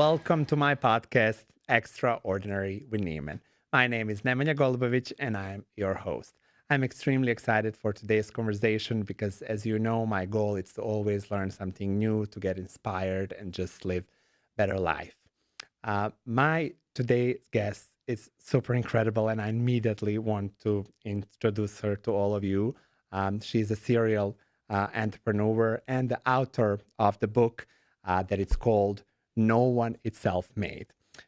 Welcome to my podcast, Extraordinary with Neman. My name is Neman and I'm your host. I'm extremely excited for today's conversation because, as you know, my goal is to always learn something new, to get inspired, and just live better life. My today's guest is super incredible, and I immediately want to introduce her to all of you. She's a serial entrepreneur and the author of the book that it's called No One Is Self-Made.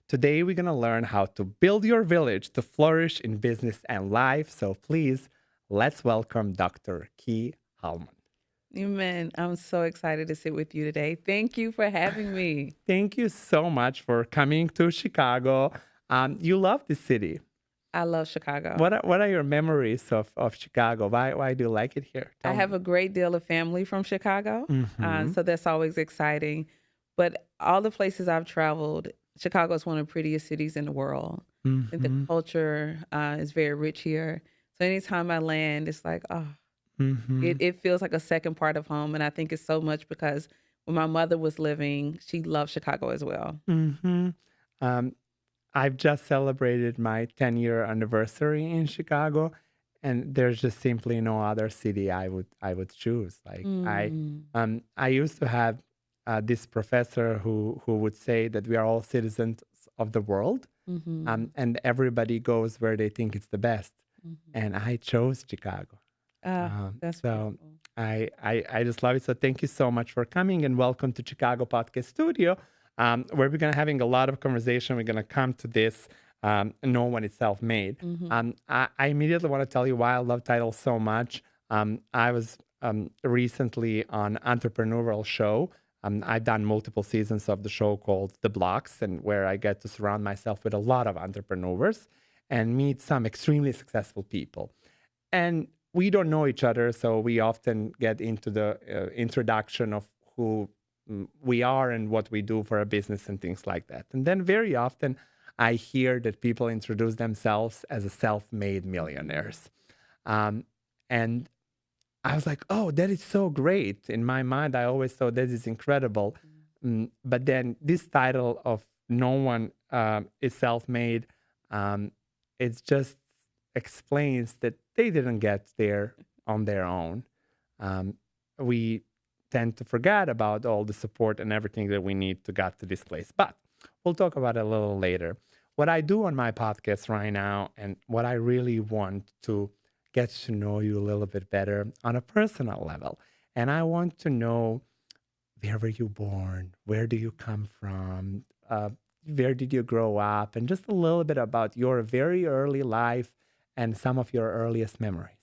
Today, we're going to learn how to build your village to flourish in business and life. So please, let's welcome Dr. Key Hallmon. Amen. I'm so excited to sit with you today. Thank you for having me. Thank you so much for coming to Chicago. You love the city. I love Chicago. What are your memories of Chicago? Why do you like it here? I Tell have me. a great deal of family from Chicago, Mm-hmm. so that's always exciting. But all the places I've traveled, Chicago is one of the prettiest cities in the world. I think the Mm-hmm. culture is very rich here. So anytime I land, it's like, oh, Mm-hmm. it feels like a second part of home. And I think it's so much because when my mother was living, she loved Chicago as well. Mm-hmm. Um, I've just celebrated my 10-year anniversary in Chicago, and there's just simply no other city I would choose. Like Mm. I used to have this professor who would say that we are all citizens of the world, Mm-hmm. and everybody goes where they think it's the best. Mm-hmm. And I chose Chicago. Ah, that's So beautiful. I just love it. So thank you so much for coming and welcome to Chicago Podcast Studio, where we're gonna having a lot of conversation. We're gonna come to this. No one is self-made. Mm-hmm. I immediately want to tell you why I love titles so much. I was recently on entrepreneurial show. I've done multiple seasons of the show called The Blocks, and where I get to surround myself with a lot of entrepreneurs and meet some extremely successful people. And we don't know each other, so we often get into the introduction of who we are and what we do for a business and things like that. And then very often I hear that people introduce themselves as a self-made Mm-hmm. millionaires. Um, and I was like, oh, that is so great. In my mind, I always thought that is incredible. But then this title of No One is Self-Made, um, it just explains that they didn't get there on their own. Um, we tend to forget about all the support and everything that we need to get to this place. But we'll talk about it a little later. What I do on my podcast right now, and what I really want to get to know you a little bit better on a personal level. And I want to know, where were you born? Where do you come from? Where did you grow up? And just a little bit about your very early life and some of your earliest memories.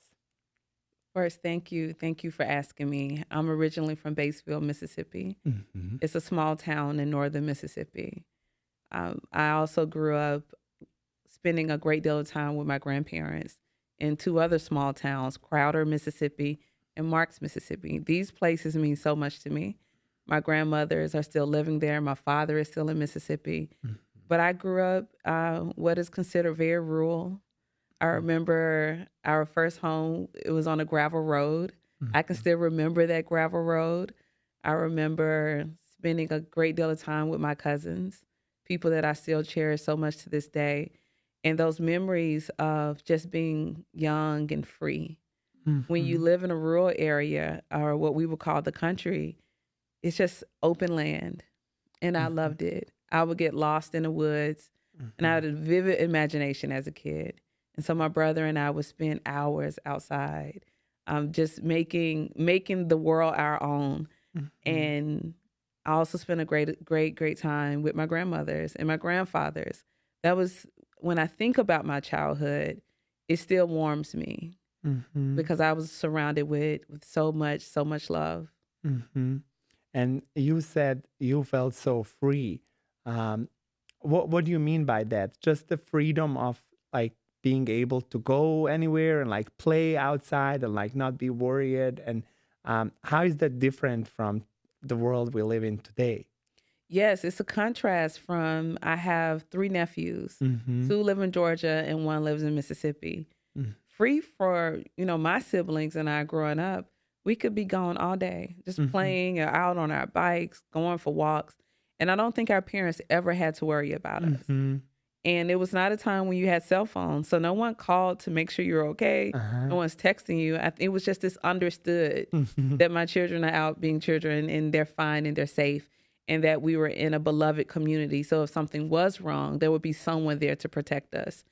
First, thank you. Thank you for asking me. I'm originally from Batesville, Mississippi. Hmm. It's a small town in northern Mississippi. I also grew up spending a great deal of time with my grandparents in two other small towns, Crowder, Mississippi, and Marks, Mississippi. These places mean so much to me. My grandmothers are still living there. My father is still in Mississippi. But I grew up what is considered very rural. I remember our first home, it was on a gravel road. I can still remember that gravel road. I remember spending a great deal of time with my cousins, people that I still cherish so much to this day. And those memories of just being young and free. When you Hmm. live in a rural area or what we would call the country, it's just open land. And I Hmm. loved it. I would get lost in the woods and I had a vivid imagination as a kid. And so my brother and I would spend hours outside, just making the world our own. Hmm. And I also spent a great time with my grandmothers and my grandfathers. That was when I think about my childhood, it still warms me Hmm. because I was surrounded with so much love. Hmm. And you said you felt so free. Um, what do you mean by that? Just the freedom of like being able to go anywhere and like play outside and like not be worried. And how is that different from the world we live in today? Yes, it's a contrast from I have three nephews. Mm-hmm. Two live in Georgia and one lives in Mississippi. Free for, my siblings and I growing up, we could be gone all day, just Mm-hmm. playing or out on our bikes, going for walks. And I don't think our parents ever had to worry about us. Mm-hmm. And it was not a time when you had cell phones. So no one called to make sure you're okay. Uh-huh. No one's texting you. It was just this understood Mm-hmm. that my children are out being children and they're fine and they're safe, and that we were in a beloved community. So if something was wrong, there would be someone there to protect us.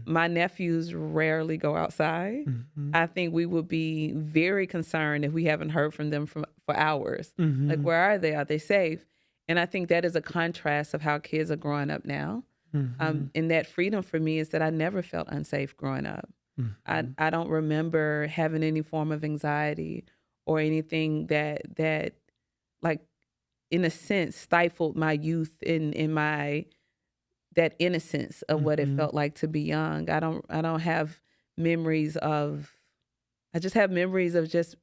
My nephews rarely go outside. Mm-hmm. I think we would be very concerned if we haven't heard from them for hours. Mm-hmm. Like, where are they? Are they safe? And I think that is a contrast of how kids are growing up now. Mm-hmm. And that freedom for me is that I never felt unsafe growing up. Mm-hmm. I don't remember having any form of anxiety or anything that like, in a sense, stifled my youth in my that innocence of what it Mm-hmm. felt like to be young. I don't have memories of. I just have memories of just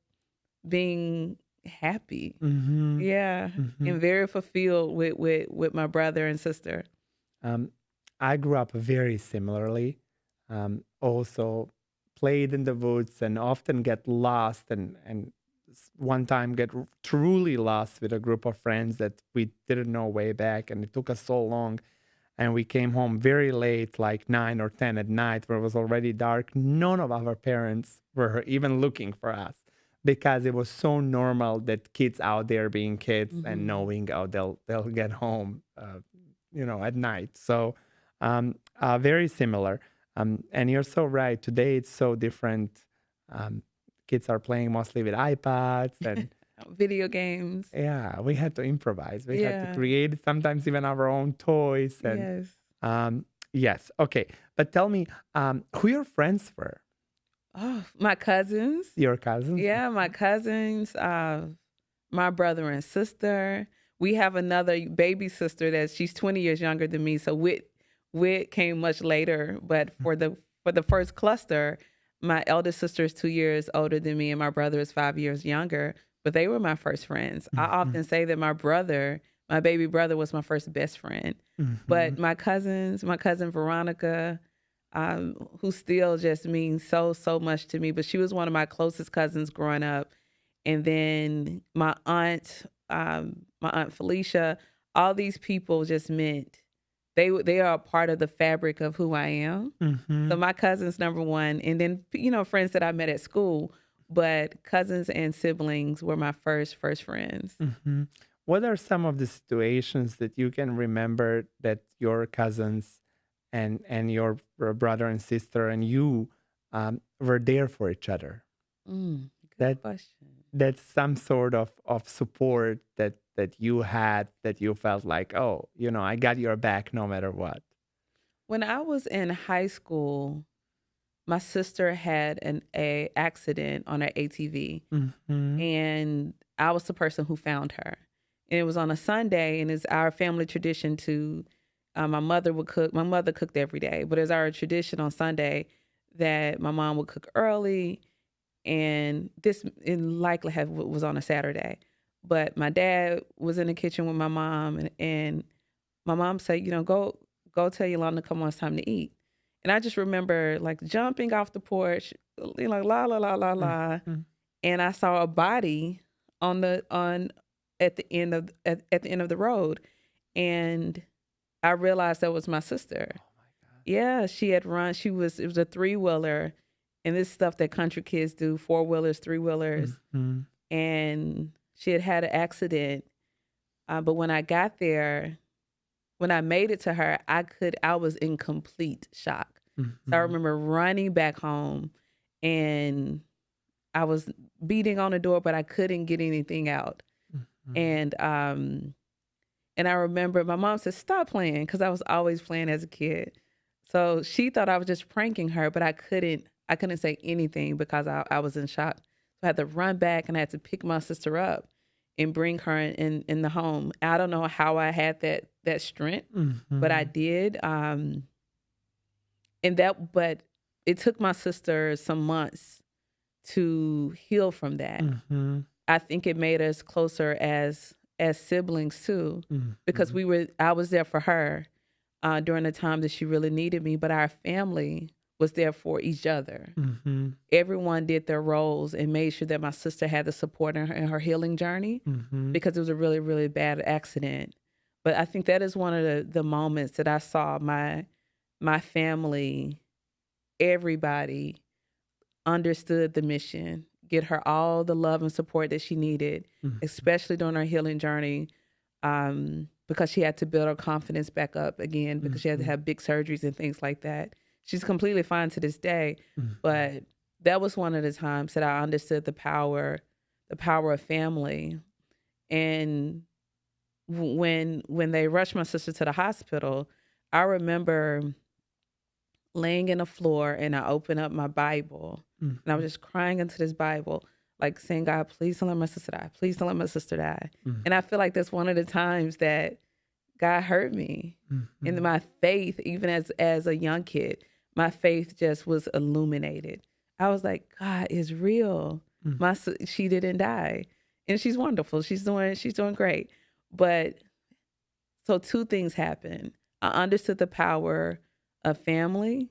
being happy. Mm-hmm. Yeah, Mm-hmm. and very fulfilled with my brother and sister. I grew up very similarly. Also played in the woods and often get lost and one time get truly lost with a group of friends that we didn't know way back, and it took us so long. And we came home very late, like 9 or 10 at night, where it was already dark. None of our parents were even looking for us because it was so normal that kids out there being kids and knowing, oh, they'll get home, at night. So very similar. And you're so right. Today it's so different. Kids are playing mostly with iPads and Video games. yeah, we had to improvise. We had to Yeah. create sometimes even our own toys and Yes. yes. Okay. But tell me, who your friends were? Oh, my cousins. Your cousins? Yeah, my cousins, my brother and sister. We have another baby sister that she's 20 years younger than me. So Wit came much later, but for the first cluster, my eldest sister is 2 years older than me and my brother is 5 years younger, but they were my first friends. I often say that my baby brother was my first best friend. But my cousins, my cousin Veronica, who still just means so much to me, but she was one of my closest cousins growing up. And then my aunt Felicia, all these people just meant they are a part of the fabric of who I am. So my cousins, number one, and then friends that I met at school, but cousins and siblings were my first friends. What are some of the situations that you can remember that your cousins and your brother and sister and you were there for each other? Good That question. that's some sort of support that you had, that you felt like, oh, I got your back no matter what. When I was in high school, my sister had a accident on her ATV, Mm-hmm. and I was the person who found her. And it was on a Sunday, and it's our family tradition to. My mother would cook. My mother cooked every day, but it's our tradition on Sunday that my mom would cook early, and this in likely was on a Saturday. But my dad was in the kitchen with my mom, and my mom said, go tell Yolanda come on, it's time to eat. And I just remember like jumping off the porch, like la la la la la, Mm-hmm. and I saw a body at the end of the road, and I realized that was my sister. Oh my God. Yeah, she had run. It was a 3-wheeler, and this stuff that country kids do, 4-wheelers, 3-wheelers, Mm-hmm. and she had an accident. But when I got there, when I made it to her, I was in complete shock. So I remember running back home, and I was beating on the door, but I couldn't get anything out. Mm-hmm. And I remember my mom said, stop playing, because I was always playing as a kid. So she thought I was just pranking her, but I couldn't say anything because I was in shock. So I had to run back, and I had to pick my sister up and bring her in the home. I don't know how I had that strength, but I did. But it took my sister some months to heal from that. Mm-hmm. I think it made us closer as siblings too, because I was there for her during the time that she really needed me, but our family was there for each other. Mm-hmm. Everyone did their roles and made sure that my sister had the support in her healing journey, because it was a really, really bad accident. But I think that is one of the moments that I saw my family, everybody understood the mission, get her all the love and support that she needed, Mm. especially during her healing journey, because she had to build her confidence back up again because she had to Mhm. have big surgeries and things like that. She's completely fine to this day, Mhm. but that was one of the times that I understood the power of family. And when they rushed my sister to the hospital, I remember laying in the floor and I opened up my Bible and I was Mhm. just crying into this Bible, like saying, God, please don't let my sister die. Please don't let my sister die. Mhm. And I feel like that's one of the times that God hurt me. And Mhm. my faith, even as a young kid, my faith just was illuminated. I was like, God is real. Mhm. She didn't die. And she's wonderful. She's doing great. But so two things happened. I understood the power of family,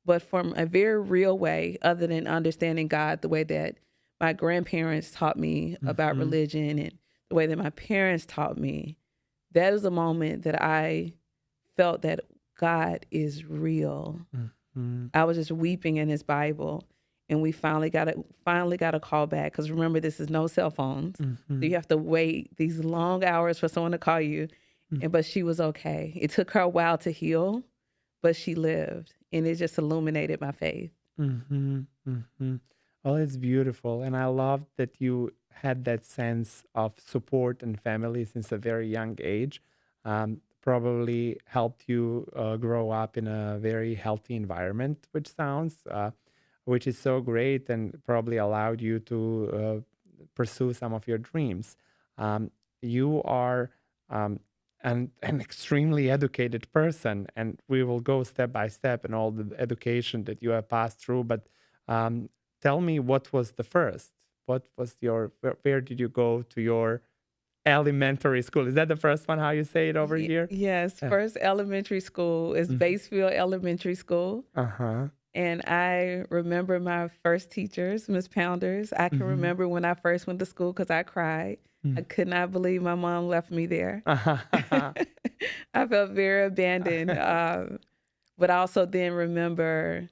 but from a very real way, other than understanding God the way that my grandparents taught me about Mhm. religion and the way that my parents taught me. That is a moment that I felt that God is real. Mhm. I was just weeping in his Bible, and we finally got a call back, because remember, this is no cell phones. So you Mhm. have to wait these long hours for someone to call you. But she was okay. It took her a while to heal, but she lived, and it just illuminated my faith. Mhm. Mhm. Well, it's beautiful, and I love that you had that sense of support and family since a very young age. Probably helped you grow up in a very healthy environment, which is so great, and probably allowed you to pursue some of your dreams. You are um, an extremely educated person, and we will go step by step in all the education that you have passed through. But um, tell me, what was the first? What was where did you go to your elementary school? Is that the first one, how you say it over here? Yes, Uh first elementary school is mhm. Basefield Elementary School. Uh-huh. And I remember my first teachers, Miss Pounders. I can Mhm. remember when I first went to school because I cried. I Mm. could not believe my mom left me there. I felt very abandoned. But I also then remember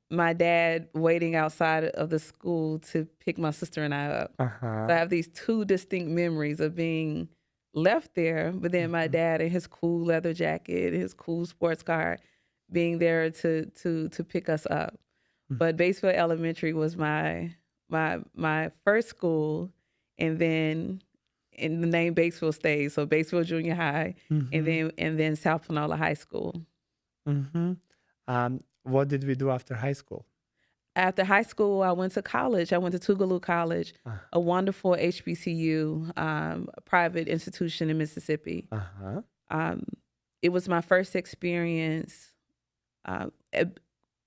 my dad waiting outside of the school to pick my sister and I up. Uh-huh. So I have these two distinct memories of being left there, but then my Mhm. dad in his cool leather jacket, his cool sports car, being there to pick us up. Mm. But Batesville Elementary was my first school, and then and the name Batesville stayed. So Batesville Junior High, and Mhm. then South Panola High School. Mhm. What did we do after high school? After high school, I went to college. I went to Tougaloo College, Uh, a wonderful HBCU, a private institution in Mississippi. uh-huh. Um, it was my first experience. Uh,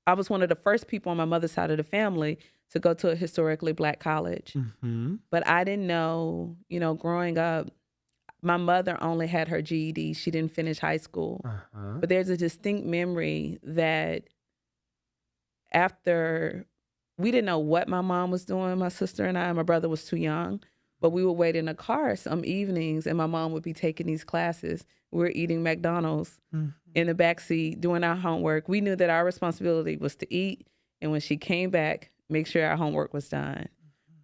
I was one of the first people on my mother's side of the family to go to a historically black college. Mhm. But I didn't know, growing up, my mother only had her GED. She didn't finish high school. Uh-huh. But there's a distinct memory that after we didn't know what my mom was doing, my sister and I, my brother was too young, but we would wait in a car some evenings and my mom would be taking these classes. We were eating McDonald's Mhm. in the back seat, doing our homework. We knew that our responsibility was to eat, and when she came back, make sure our homework was done.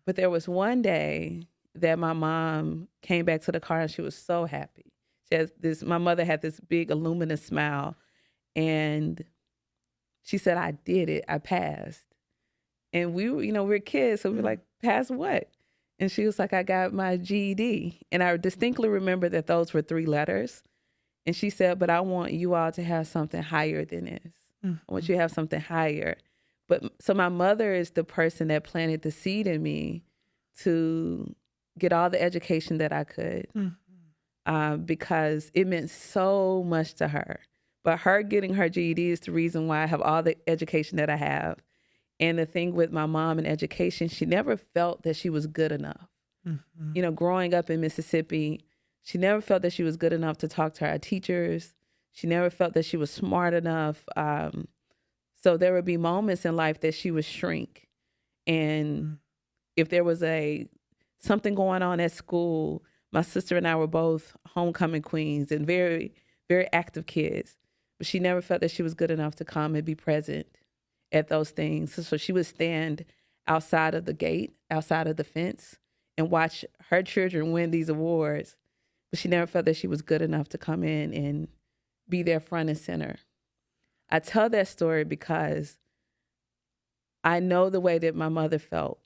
But there was one day that my mom came back to the car and she was so happy. My mother had this big luminous smile, and she said, I did it. I passed. And we're kids, so we're Mm. like, pass what? And she was like, I got my GED. And I distinctly remember that those were three letters. And she said, but I want you all to have something higher than this. I want Mhm. you to have something higher. But so my mother is the person that planted the seed in me to get all the education that I could, Mhm. because it meant so much to her. But her getting her GED is the reason why I have all the education that I have. And the thing with my mom in education, she never felt that she was good enough. Mhm. Growing up in Mississippi, she never felt that she was good enough to talk to our teachers. She never felt that she was smart enough. So there would be moments in life that she would shrink. And Mhm. if there was something going on at school, My sister and I were both homecoming queens and very, very active kids. But she never felt that she was good enough to come and be present at those things. So she would stand outside of the gate, outside of the fence, and watch her children win these awards. But she never felt that she was good enough to come in and be there front and center. I tell that story because I know the way that my mother felt.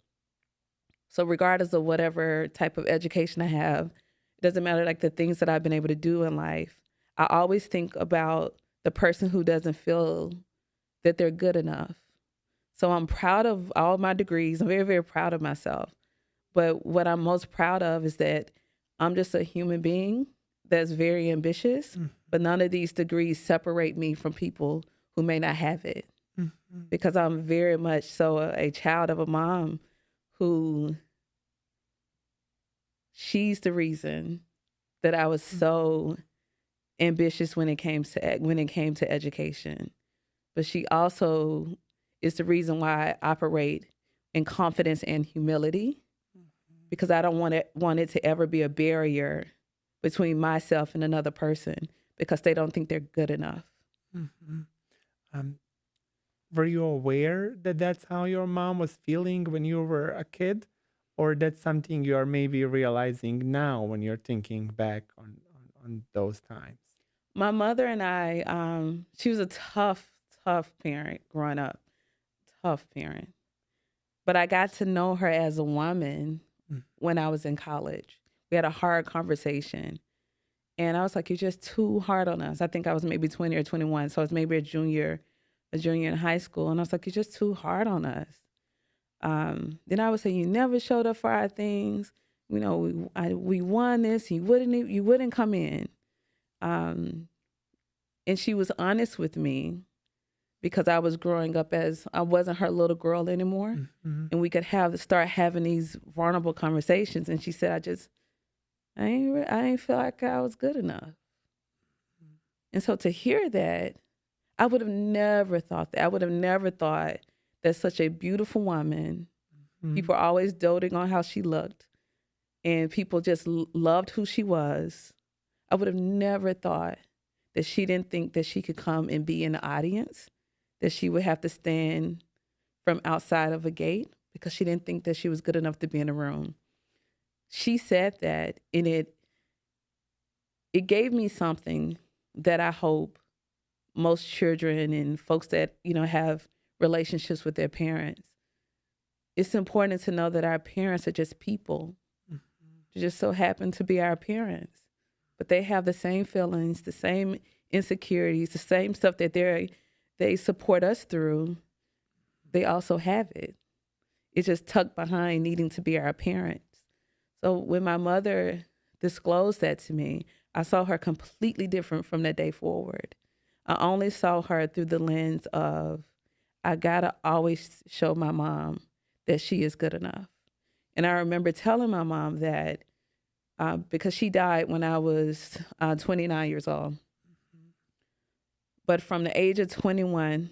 So regardless of whatever type of education I have, it doesn't matter like the things that I've been able to do in life. I always think about the person who doesn't feel that they're good enough. So I'm proud of all my degrees. I'm very, very proud of myself. But what I'm most proud of is that I'm just a human being that's very ambitious, but none of these degrees separate me from people who may not have it. Because I'm very much so a child of a mom who, she's the reason that I was so ambitious when it came to education. But she also is the reason why I operate in confidence and humility, because I don't want it to ever be a barrier between myself and another person because they don't think they're good enough. Were you aware that that's how your mom was feeling when you were a kid? Or that's something you are maybe realizing now when you're thinking back on those times? My mother and I, she was a tough parent growing up. Tough parent. But I got to know her as a woman when I was in college. We had a hard conversation. And I was like, you're just too hard on us. I think I was maybe 20 or 21. So I was maybe a junior in high school. And I was like, you're just too hard on us. Then I would say, you never showed up for our things. You know, we won this. You wouldn't come in. And she was honest with me because I was growing up as I wasn't her little girl anymore. And we could start having these vulnerable conversations. And she said, I ain't feel like I was good enough. And so to hear that, I would have never thought that. I would have never thought that such a beautiful woman, people are always doting on how she looked, and people just loved who she was. I would have never thought that she didn't think that she could come and be in the audience, that she would have to stand from outside of a gate because she didn't think that she was good enough to be in a room. She said that, and it gave me something that I hope most children and folks that, have relationships with their parents. It's important to know that our parents are just people. They just so happen to be our parents. But they have the same feelings, the same insecurities, the same stuff that they support us through. They also have it. It's just tucked behind needing to be our parents. So when my mother disclosed that to me, I saw her completely different from that day forward. I only saw her through the lens of, I gotta always show my mom that she is good enough. And I remember telling my mom that because she died when I was 29 years old. But from the age of 21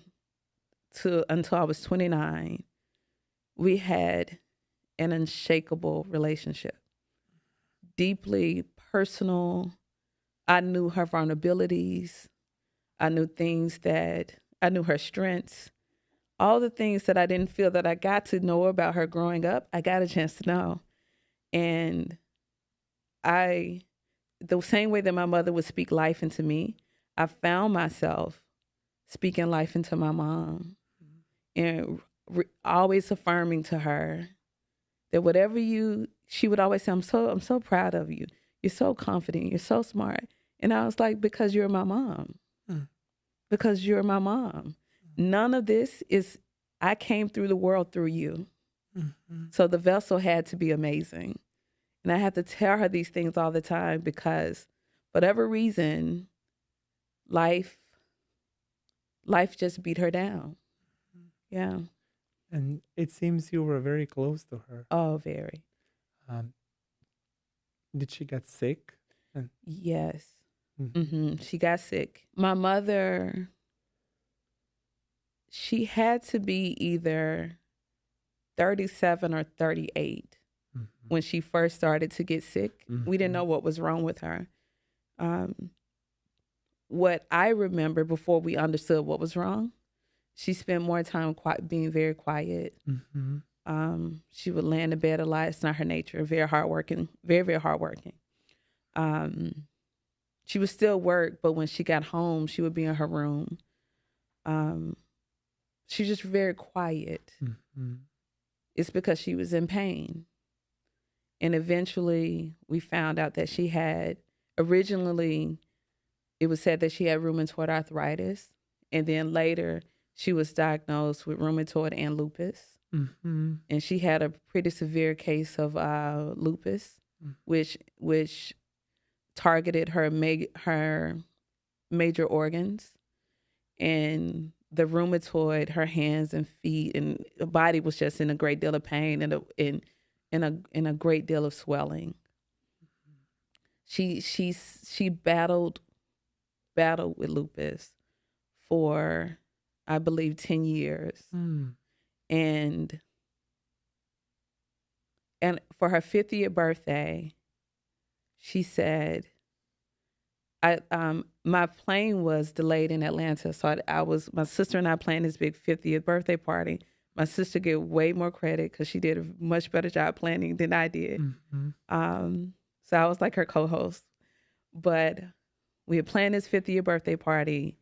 until I was 29, we had an unshakable relationship, deeply personal. I knew her vulnerabilities. I knew I knew her strengths. All the things that I didn't feel that I got to know about her growing up, I got a chance to know. And the same way that my mother would speak life into me, I found myself speaking life into my mom and always affirming to her that whatever she would always say, I'm so proud of you. You're so confident. You're so smart. And I was like, because you're my mom. Because you're my mom. None of this I came through the world through you. So the vessel had to be amazing. And I have to tell her these things all the time because for whatever reason, life just beat her down. Yeah. And it seems you were very close to her. Oh, very. Did she get sick? Yes. She got sick. My mother, she had to be either 37 or 38 when she first started to get sick. We didn't Mm-hmm. know what was wrong with her. What I remember before we understood what was wrong, she spent more time being very quiet. Mm-hmm. She would lay in the bed a lot. It's not her nature. Very hardworking, very, very hardworking. She would still work, but when she got home, she would be in her room. She was just very quiet. Mm-hmm. It's because she was in pain. And eventually we found out that she had, originally, it was said that she had rheumatoid arthritis. And then later she was diagnosed with rheumatoid and lupus. Mm-hmm. And she had a pretty severe case of lupus, which targeted her major organs, and the rheumatoid, her hands and feet and the body was just in a great deal of pain and in a great deal of swelling. She battled with lupus for, I believe, 10 years. And for her 50th birthday, she said, my plane was delayed in Atlanta, so my sister and I planned this big 50th birthday party. My sister get way more credit because she did a much better job planning than I did. So I was like her co-host. But we had planned this 50th birthday party,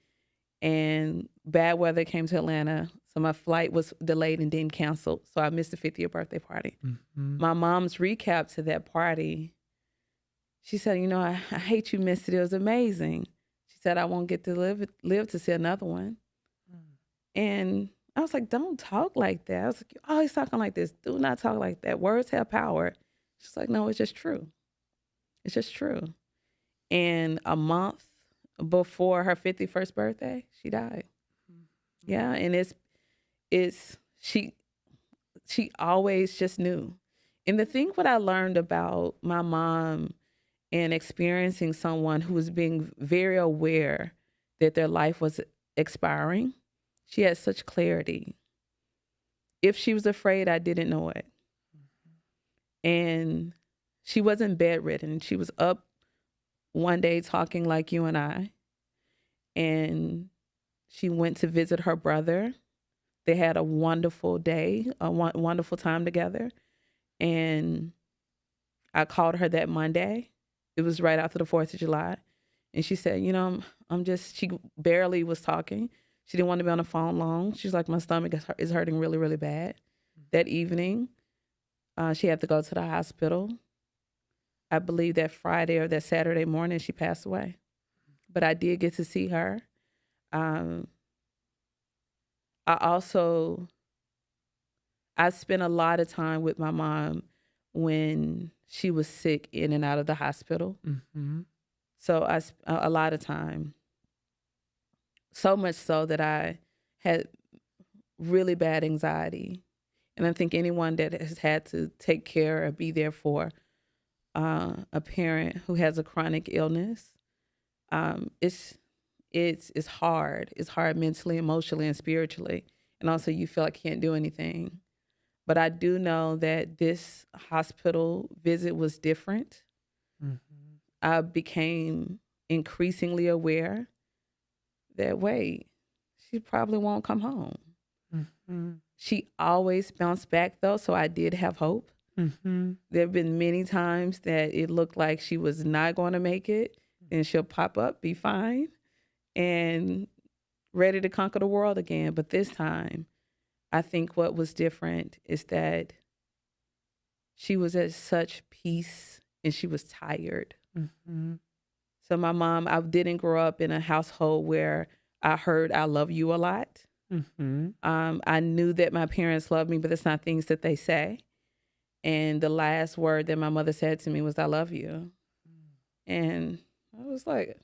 and bad weather came to Atlanta, so my flight was delayed and then canceled. So I missed the 50th birthday party. My mom's recap to that party, she said, I hate you missed it. It was amazing. She said, I won't get to live to see another one. And I was like, don't talk like that. I was like, you're always talking like this. Do not talk like that. Words have power. She's like, no, it's just true. It's just true. And a month before her 51st birthday, she died. Yeah. And she always just knew. And the thing what I learned about my mom and experiencing someone who was being very aware that their life was expiring, she had such clarity. If she was afraid, I didn't know it. And she wasn't bedridden. She was up one day talking like you and I. And she went to visit her brother. They had a wonderful day, a wonderful time together. And I called her that Monday. It was right after the 4th of July. And she said, she barely was talking. She didn't want to be on the phone long. She's like, my stomach is hurting really, really bad. That evening, she had to go to the hospital. I believe that Friday or that Saturday morning, she passed away. But I did get to see her. I spent a lot of time with my mom when she was sick in and out of the hospital. So a lot of time. So much so that I had really bad anxiety. And I think anyone that has had to take care or be there for a parent who has a chronic illness, it's hard. It's hard mentally, emotionally, and spiritually. And also you feel like you can't do anything. But I do know that this hospital visit was different. I became increasingly aware that, wait, she probably won't come home. She always bounced back, though, so I did have hope. There have been many times that it looked like she was not going to make it, and she'll pop up, be fine, and ready to conquer the world again. But this time, I think what was different is that she was at such peace and she was tired. So my mom, I didn't grow up in a household where I heard I love you a lot. I knew that my parents loved me, but it's not things that they say. And the last word that my mother said to me was, I love you. And I was like,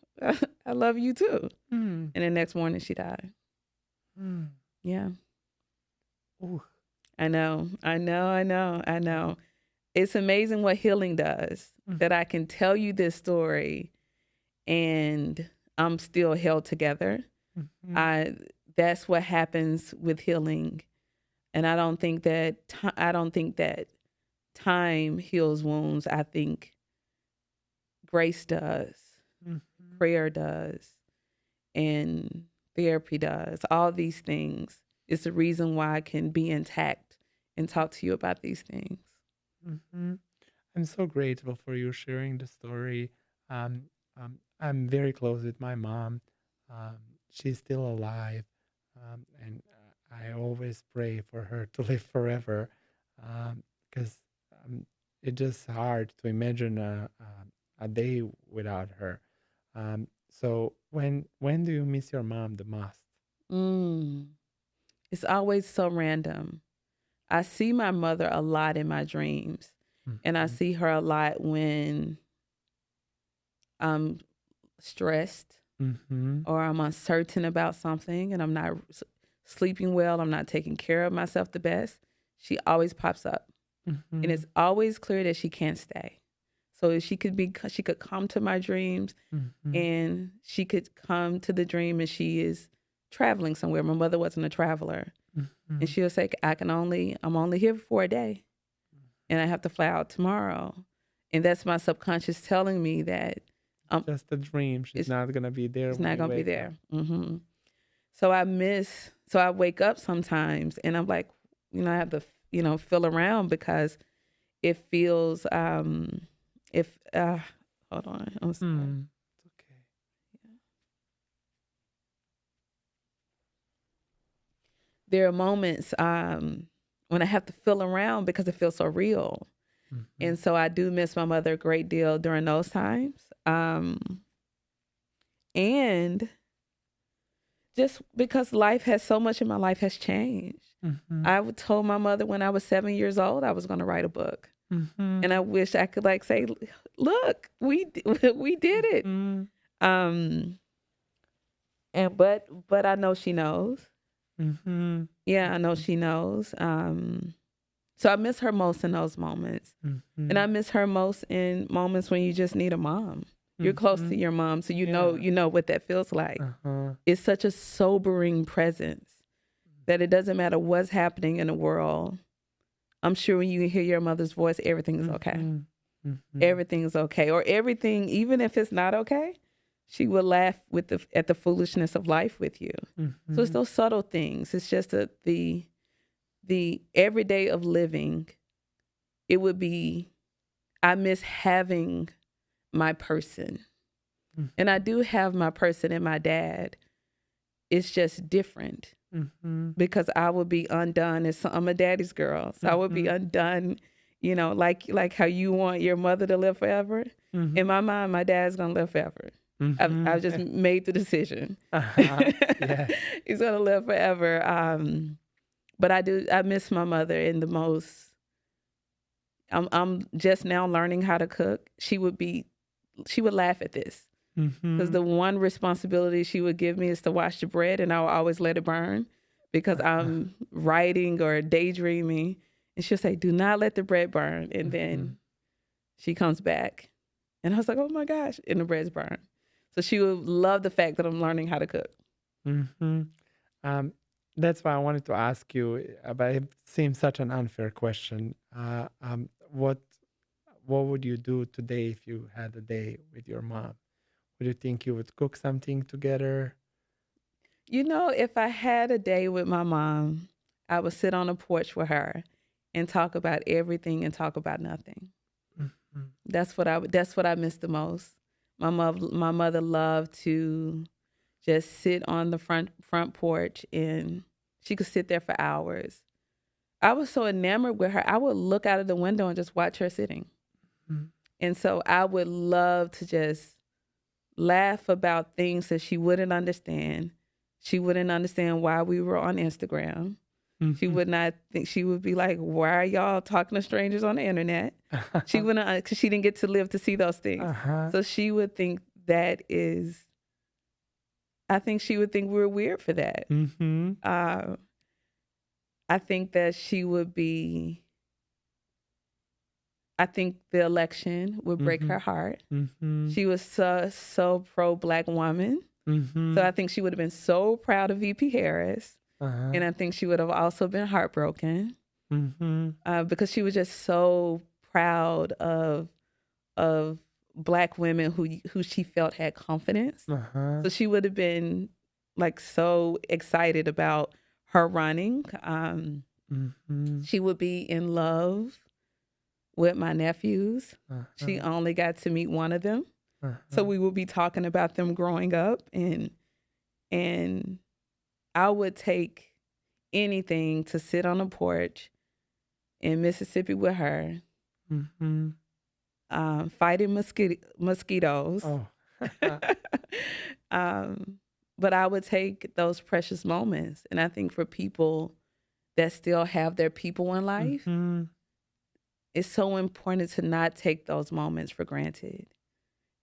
I love you too. And the next morning she died. Yeah. Ooh. I know. It's amazing what healing does, that I can tell you this story and I'm still held together. That's what happens with healing. And I don't think that time heals wounds. I think grace does, Mm-hmm. prayer does, and therapy does. All these things is the reason why I can be intact and talk to you about these things. Mm-hmm. I'm so grateful for you sharing the story. Um, I'm very close with my mom. Um, she's still alive, and I always pray for her to live forever, because it's just hard to imagine a day without her. So when do you miss your mom the most? Mm. It's always so random. I see my mother a lot in my dreams, and I Mm-hmm. see her a lot when I'm stressed Mm-hmm. or I'm uncertain about something and I'm not sleeping well, I'm not taking care of myself the best. She always pops up, and Mm-hmm. it's always clear that she can't stay. So if she could come to my dreams, Mm-hmm. and she could come to the dream and she is traveling somewhere. My mother wasn't a traveler. And Mm-hmm. she'll say, I'm only here for a day and I have to fly out tomorrow. And that's my subconscious telling me that um, Just a dream. She's it's, not gonna be there it's when not you going to be wake up. there. So so I wake up sometimes and I'm like, I have to, feel around because it feels, if, hold on, I'm sorry. Hmm. It's okay. There are moments when I have to feel around because it feels so real. Mm-hmm. And so I do miss my mother a great deal during those times. And just because life has so much in my life has changed. Mm-hmm. Told my mother when I was 7 years old I was going to write a book, Mm-hmm. and I wish I could like say, "Look, we did it." Mm-hmm. Um, and but I know she knows. Mm-hmm. Yeah, I know she knows. So I miss her most in those moments. And Mm-hmm. I miss her most in moments when you just need a mom. You're close Mm-hmm. to your mom, so Yeah. you know what that feels like. Uh-huh. It's such a sobering presence that it doesn't matter what's happening in the world. I'm sure when you hear your mother's voice, everything is okay. Mm-hmm. Mm-hmm. Everything is okay. Or everything, even if it's not okay, she will laugh at the foolishness of life with you. So it's Mm-hmm. those subtle things. It's just the everyday of living. It would be, I miss having my person. And I do have my person and my dad. It's just different Mm-hmm. because I would be undone. I'm a daddy's girl. So I would be Mm-hmm. undone, like how you want your mother to live forever. In Mm-hmm. my mind, my dad's going to live forever. Mm-hmm. I've just made the decision. Uh-huh. Yes. He's going to live forever. But I miss my mother in the most. I'm just now learning how to cook. She would laugh at this because Mm-hmm. the one responsibility she would give me is to wash the bread, and I will always let it burn because Uh-huh. I'm writing or daydreaming, and she'll say, "Do not let the bread burn." And Mm-hmm. then she comes back, and I was like, "Oh my gosh!" And the bread's burned. So she would love the fact that I'm learning how to cook. Mm-hmm. Um, that's why I wanted to ask you, but it seems such an unfair question. What would you do today if you had a day with your mom? Would you think you would cook something together? If I had a day with my mom, I would sit on the porch with her and talk about everything and talk about nothing. Mm-hmm. That's what I miss the most. My mother loved to just sit on the front porch, and she could sit there for hours. I was so enamored with her. I would look out of the window and just watch her sitting. Mm-hmm. And so I would love to just laugh about things that she wouldn't understand. She wouldn't understand why we were on Instagram. She Mm-hmm. would not think, she would be like, "Why are y'all talking to strangers on the internet?" She wouldn't, because she didn't get to live to see those things. Uh-huh. So she would think I think she would think we were weird for that. Mm-hmm. Uh, I think that I think the election would break Mm-hmm. her heart. Mm-hmm. She was so pro Black woman. Mm-hmm. So I think she would have been so proud of VP Harris. Uh-huh. And I think she would have also been heartbroken. Mm-hmm. because she was just so proud of black women who she felt had confidence. Uh-huh. So she would have been like so excited about her running. Mm-hmm. She would be in love with my nephews. She Uh-huh. only got to meet one of them. So Uh-huh. we would be talking about them growing up, and I would take anything to sit on a porch in Mississippi with her, Mm-hmm. fighting mosquitoes. Oh. um, but I would take those precious moments. And I think for people that still have their people in life, Mm-hmm. it's so important to not take those moments for granted,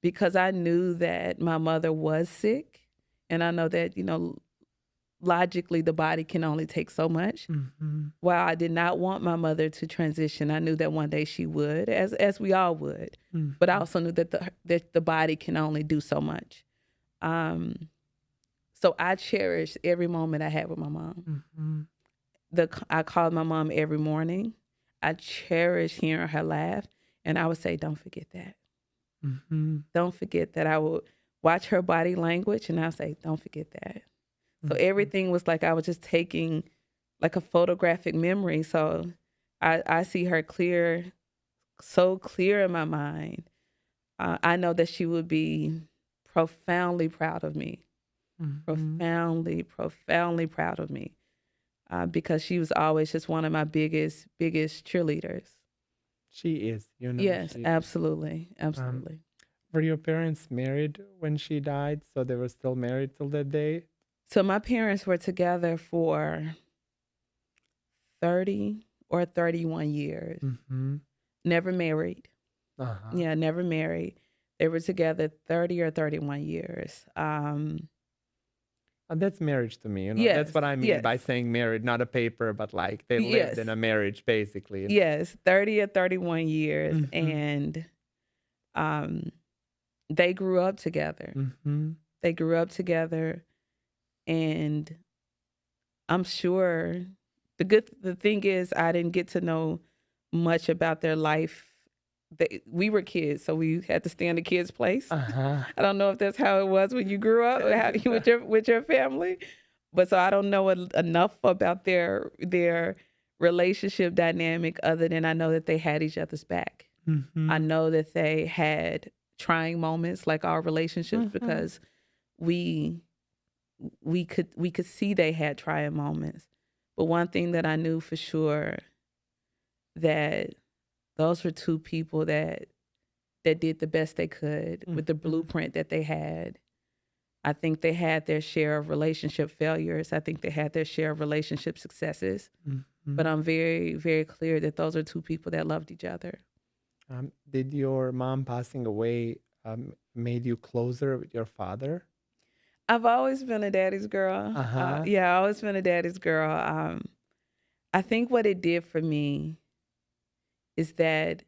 because I knew that my mother was sick. And I know that, logically the body can only take so much. Mm-hmm. While I did not want my mother to transition, I knew that one day she would, as we all would. But I Mm-hmm. also knew that the body can only do so much. Um, so I cherish every moment I had with my mom. Mm-hmm. I called my mom every morning. I cherish hearing her laugh, and I would say, "Don't forget that. Mm-hmm. Don't forget that." I would watch her body language, and I would say, "Don't forget that." So Mm-hmm. everything was like I was just taking like a photographic memory. So I see her clear, so clear in my mind. I know that she would be profoundly proud of me, Mm-hmm. profoundly, profoundly proud of me, because she was always just one of my biggest cheerleaders. She is, Yes, she is. absolutely, Um, absolutely. were your parents married when she died? So they were still married till that day? So my parents were together for 30 or 31 years. Mm-hmm. Never married. Uh-huh. Yeah, never married. They were together 30 or 31 years. That's marriage to me, That's Yes, what I mean yes, by saying married, not a paper, but like they lived in yes, a marriage, basically. yes, 30 or 31 years. Mm-hmm. And um, they grew up together. Mm-hmm. They grew up together. And I'm sure the thing is, I didn't get to know much about their life. We were kids, so we had to stay in the kids' place. Uh-huh. I don't know if that's how it was when you grew up with your family, but so I don't know enough about their relationship dynamic other than I know that they had each other's back. I Mm-hmm. know that they had trying moments like our relationships, Mm-hmm. because we we could see they had trying moments. But one thing that I knew for sure, that those were two people that did the best they could with the Mm-hmm. blueprint that they had. I think they had their share of relationship failures. I think they had their share of relationship successes. Mm-hmm. But I'm very, very clear that those are two people that loved each other. Did your mom passing away made you closer with your father? I've always been a daddy's girl. Uh-huh. Yeah, I've always been a daddy's girl. I think what it did for me is that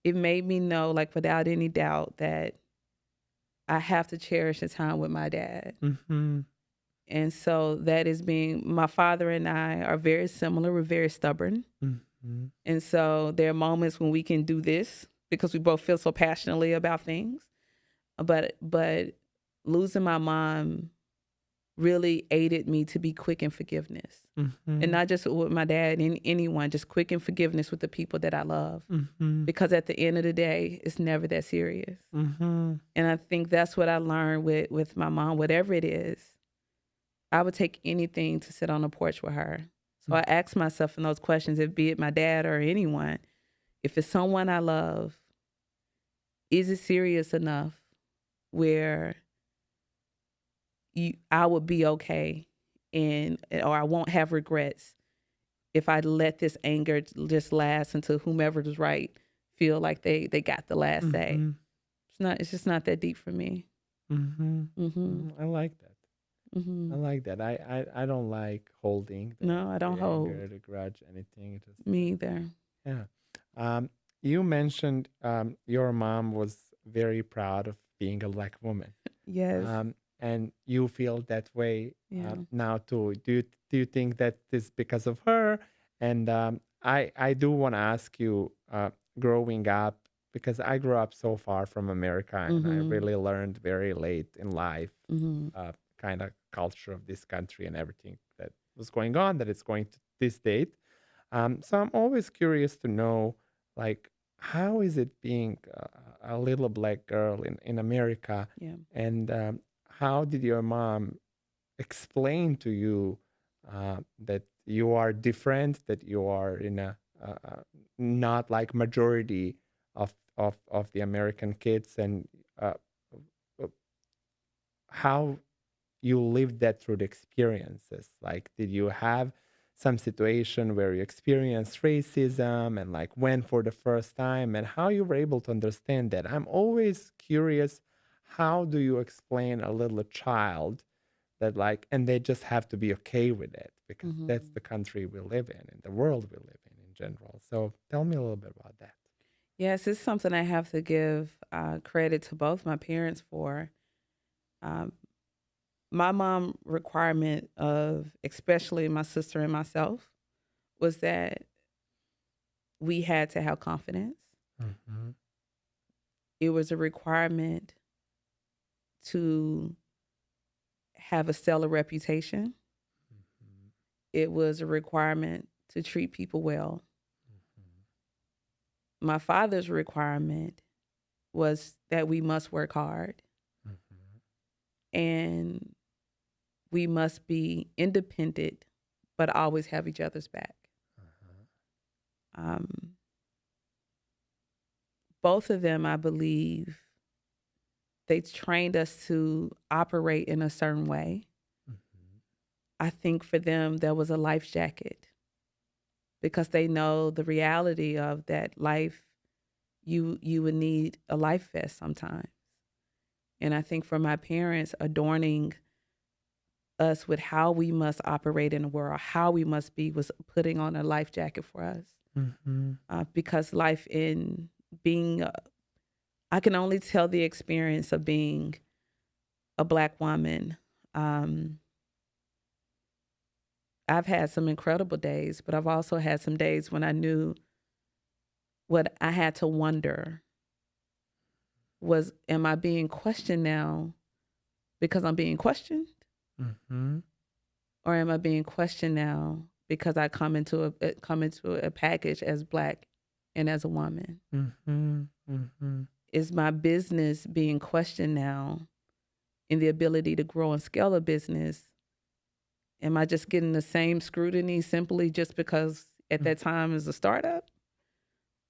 it made me know, like without any doubt, that I have to cherish the time with my dad. Mm-hmm. And so that is being, my father and I are very similar. We're very stubborn. Mm-hmm. And so there are moments when we can do this because we both feel so passionately about things. But losing my mom really aided me to be quick in forgiveness. And Mm-hmm. not just with my dad and anyone, just quick in forgiveness with the people that I love. Mm-hmm. Because at the end of the day, it's never that serious. Mm-hmm. And I think that's what I learned with my mom. Whatever it is, I would take anything to sit on the porch with her. So I ask myself in those questions, if be it my dad or anyone, if it's someone I love, is it serious enough where I would be okay, or I won't have regrets if I let this anger just last until whomever was right feel like they got the last say. Mm-hmm. It's just not that deep for me. Mm-hmm. Mhm. I like that. I Mhm. like that. I don't like holding No, I don't the hold. anger, the grudge, anything. It just Me either. yeah. You mentioned your mom was very proud of being a black woman, Yes. and you feel that way Yeah. now too. Do you think that is because of her, And I do want to ask you, growing up, because I grew up so far from America, and I Mm-hmm. really learned very late in life, Mm-hmm. kind of culture of this country and everything that was going on, that it's going to this date. So I'm always curious to know, like, how is it being a little black girl in America, Yeah. and how did your mom explain to you that you are different, that you are in a not like majority of the American kids, and uh, uh, how you lived that through the experiences. Like, did you have some situation where you experienced racism and like went for the first time, and how you were able to understand that? I'm always curious, how do you explain a little child that, like, and they just have to be okay with it, because that's Mm-hmm. the country we live in and the world we live in general. So tell me a little bit about that. Yes, it's something I have to give credit to both my parents for. Um, my mom requirement of, especially my sister and myself, was that we had to have confidence. Mm-hmm. It was a requirement to have a stellar reputation. Mm-hmm. It was a requirement to treat people well. My father's requirement was that we must work hard Mm-hmm. and we must be independent, but always have each other's back. Uh-huh. Um, both of them, I believe, they trained us to operate in a certain way. Mm-hmm. I think for them, there was a life jacket because they know the reality of that life. You would need a life vest sometimes. And I think for my parents, adorning us with how we must operate in the world, how we must be, was putting on a life jacket for us. Mm-hmm. Because life in being, I can only tell the experience of being a Black woman. Um, I've had some incredible days, but I've also had some days when I knew what I had to wonder was, am I being questioned now because I'm being questioned? Mm-hmm. Or am I being questioned now because I come into a package as Black and as a woman? Mm-hmm. Mm-hmm. Is my business being questioned now in the ability to grow and scale a business? Am I just getting the same scrutiny simply just because at that time is a startup?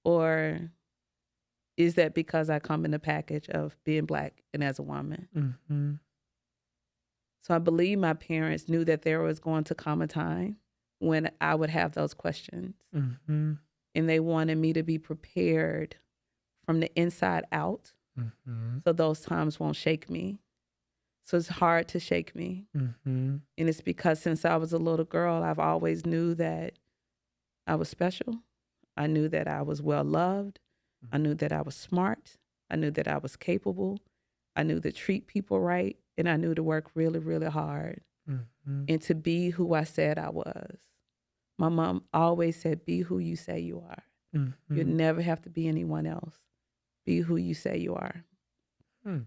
Or is that because I come in the package of being Black and as a woman? Mm-hmm. So I believe my parents knew that there was going to come a time when I would have those questions. Mm-hmm. And they wanted me to be prepared from the inside out Mm-hmm. so those times won't shake me. So it's hard to shake me. Mm-hmm. And it's because since I was a little girl, I've always knew that I was special. I knew that I was well loved. I knew that I was smart. I knew that I was capable. I knew to treat people right. And I knew to work really, really hard Mm-hmm. and to be who I said I was. My mom always said, be who you say you are. You Mm-hmm. never have to be anyone else. Be who you say you are. Hmm.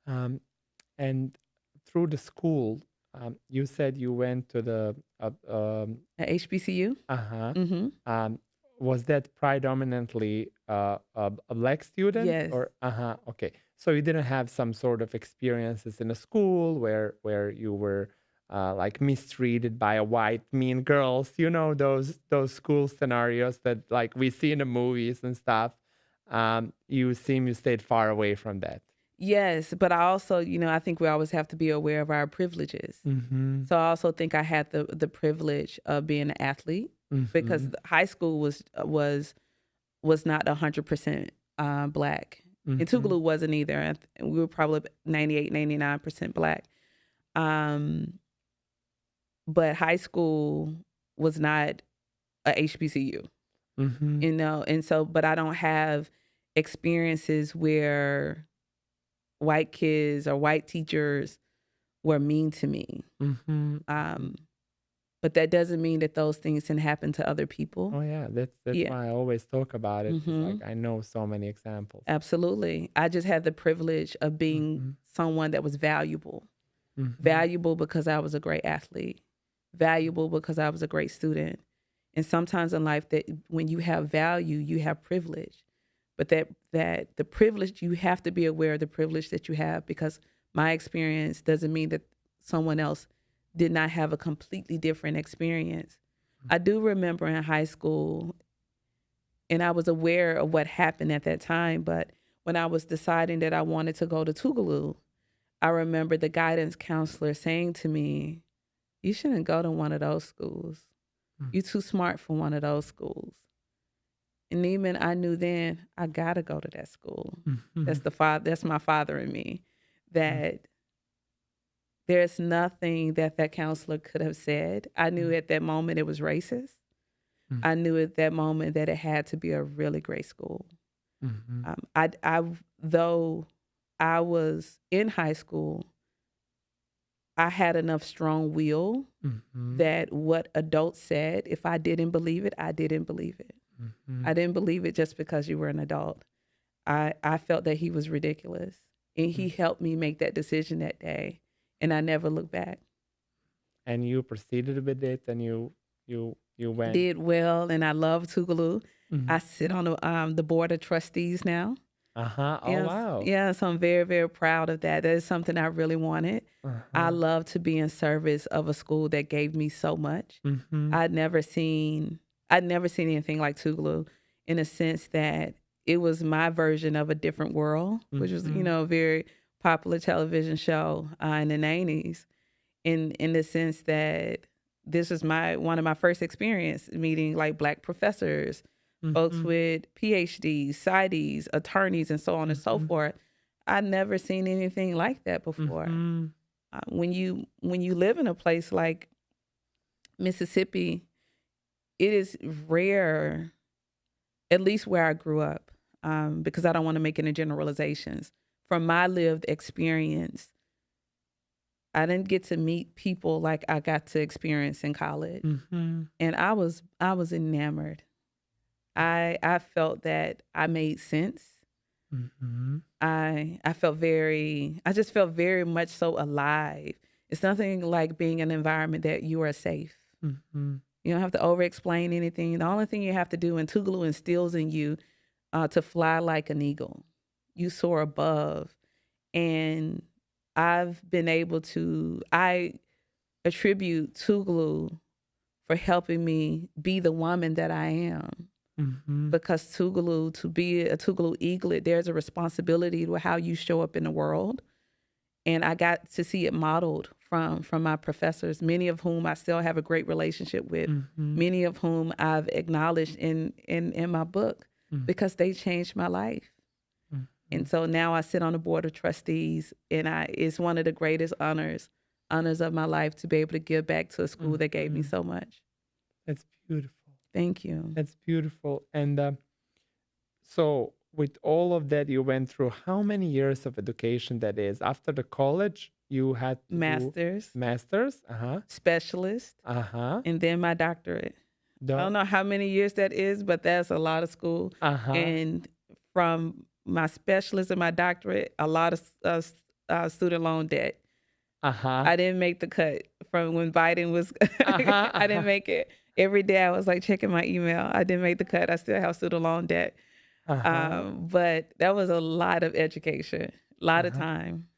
Um, and through the school, you said you went to the At HBCU? uh-huh. Mm-hmm. Um, was that predominantly a black students, Yes. or uh-huh? Okay, so you didn't have some sort of experiences in a school where you were like mistreated by a white mean girls, those school scenarios that like we see in the movies and stuff. You stayed far away from that. Yes, but I also, I think we always have to be aware of our privileges. Mm-hmm. So I also think I had the privilege of being an athlete because Mm-hmm. high school was not 100% Black. And Mm-hmm. Tougaloo wasn't either. We were probably 98, 99% Black. Um, but high school was not a HBCU, Mm-hmm. and so, but I don't have experiences where white kids or white teachers were mean to me. Mm-hmm. Um, but that doesn't mean that those things can happen to other people. Oh yeah, that's Yeah. why I always talk about it. It's Hmm. like I know so many examples. Absolutely. I just had the privilege of being Mm-hmm. someone that was valuable. Mm-hmm. Valuable because I was a great athlete. Valuable because I was a great student. And sometimes in life that when you have value, you have privilege. But that the privilege, you have to be aware of the privilege that you have, because my experience doesn't mean that someone else did not have a completely different experience. I do remember in high school, and I was aware of what happened at that time, but when I was deciding that I wanted to go to Tougaloo, I remember the guidance counselor saying to me, "You shouldn't go to one of those schools. You're too smart for one of those schools." And Neman, I knew then I gotta go to that school. Mm-hmm. That's my father in me. That there's nothing that that counselor could have said. I knew at that moment it was racist. I knew at that moment that it had to be a really great school. Mm-hmm. Though I was in high school, I had enough strong will Mm-hmm. that what adults said, if I didn't believe it, I didn't believe it. Mm-hmm. I didn't believe it just because you were an adult. I felt that he was ridiculous. And he helped me make that decision that day. And I never looked back. And you proceeded with it, and you went. Did well, and I love Tougaloo. Mm-hmm. I sit on the board of trustees now. Uh-huh. Oh Yes, wow. yeah, so I'm very, very proud of that. That is something I really wanted. I Uh-huh. love to be in service of a school that gave me so much. Mm-hmm. I'd never seen anything like Tougaloo, in a sense that it was my version of A Different World, which was, Mm-hmm. a very popular television show in the 90s. In the sense that this was one of my first experience meeting like Black professors, folks Mm-hmm. with PhDs, PsyDs, attorneys, and so on and so Mm-hmm. forth. I'd never seen anything like that before. Mm-hmm. When you live in a place like Mississippi, it is rare, at least where I grew up, because I don't want to make any generalizations. From my lived experience, I didn't get to meet people like I got to experience in college, Mm-hmm. and I was enamored. I felt that I made sense. Mm-hmm. I just felt very much so alive. It's nothing like being in an environment that you are safe. Mm-hmm. You don't have to over explain anything. The only thing you have to do, and Tougaloo instills in you, to fly like an eagle. You soar above. And I attribute Tougaloo for helping me be the woman that I am. Mm-hmm. Because to be a Tougaloo eaglet, there's a responsibility to how you show up in the world. And I got to see it modeled from my professors, many of whom I still have a great relationship with, Mm-hmm. many of whom I've acknowledged in my book, because they changed my life. Mm-hmm. And so now I sit on the board of trustees, and it's one of the greatest honors of my life to be able to give back to a school that gave me so much. That's beautiful. Thank you. That's beautiful. And so, with all of that you went through, how many years of education that is? After the college, you had to do Master's, masters. Uh-huh. specialist, Uh-huh. and then my doctorate. I don't know how many years that is, but that's a lot of school. Uh-huh. And from my specialist and my doctorate, a lot of student loan debt. Uh-huh. I didn't make the cut from when Biden was. Uh-huh. I didn't make it. Every day I was like checking my email. I didn't make the cut. I still have student loan debt. Uh-huh. But that was a lot of education, a lot of time.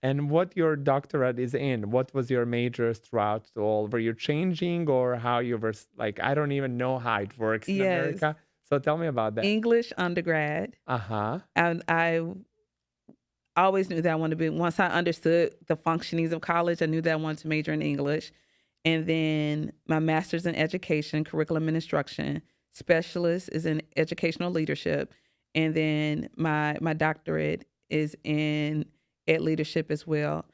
And what your doctorate is in? What was your majors throughout all? Were you changing, or how you were like, I don't even know how it works in Yes. America. So tell me about that. English undergrad. Uh-huh. And I always knew that I wanted to be, once I understood the functionings of college, I knew that I wanted to major in English. And then my master's in education, curriculum and instruction, specialist is in educational leadership. And then my doctorate is in ed leadership as well.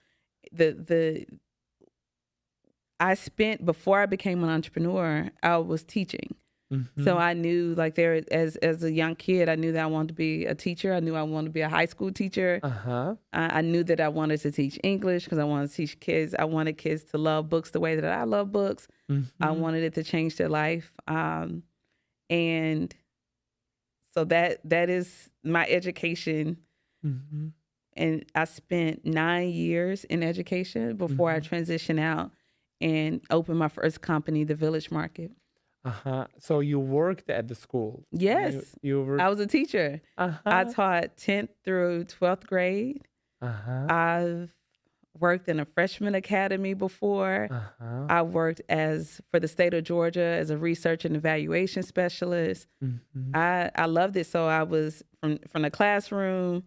I spent, before I became an entrepreneur, I was teaching. So Mm-hmm. I knew, like, there as a young kid, I knew that I wanted to be a teacher. I knew I wanted to be a high school teacher. Uh-huh. I knew that I wanted to teach English because I wanted to teach kids. I wanted kids to love books the way that I love books. I Mm-hmm. wanted it to change their life. And so that is my education. Mm-hmm. And I spent 9 years in education before I Mm-hmm. transitioned out and opened my first company, the Village Market. Uh-huh. So you worked at the school. You Yes, you were I was a teacher. I uh-huh. taught 10th through 12th grade. Uh-huh. I've worked in a freshman academy before. Uh-huh. I worked for the state of Georgia as a research and evaluation specialist. Mm-hmm. I loved it. So I was from the classroom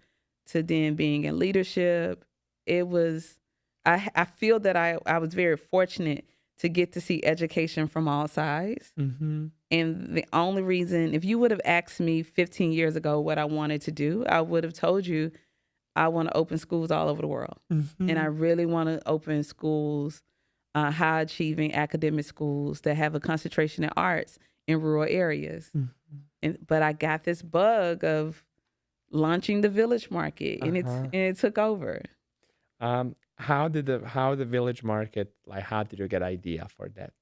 to then being in leadership. It was I feel that I was very fortunate to get to see education from all sides. Mm-hmm. And the only reason, if you would have asked me 15 years ago what I wanted to do, I would have told you I want to open schools all over the world. And I Mm-hmm. really want to open schools, high achieving academic schools that have a concentration in arts in rural areas. Mm-hmm. But I got this bug of launching the Village Market, and Uh-huh. it took over. How the village market, like, how did you get idea for that?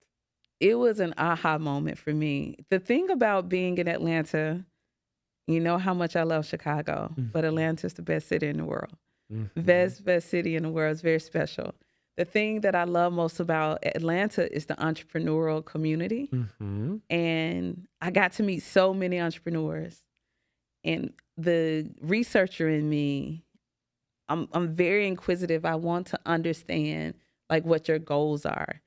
It was an aha moment for me. The thing about being in Atlanta, you know how much I love Chicago, but Mm-hmm. Atlanta's the best city in the world. Mm-hmm. Best city in the world. Is very special. The thing that I love most about Atlanta is the entrepreneurial community. Mm-hmm. And I got to meet so many entrepreneurs. And the researcher in me, I'm very inquisitive. I want to understand like what your goals are.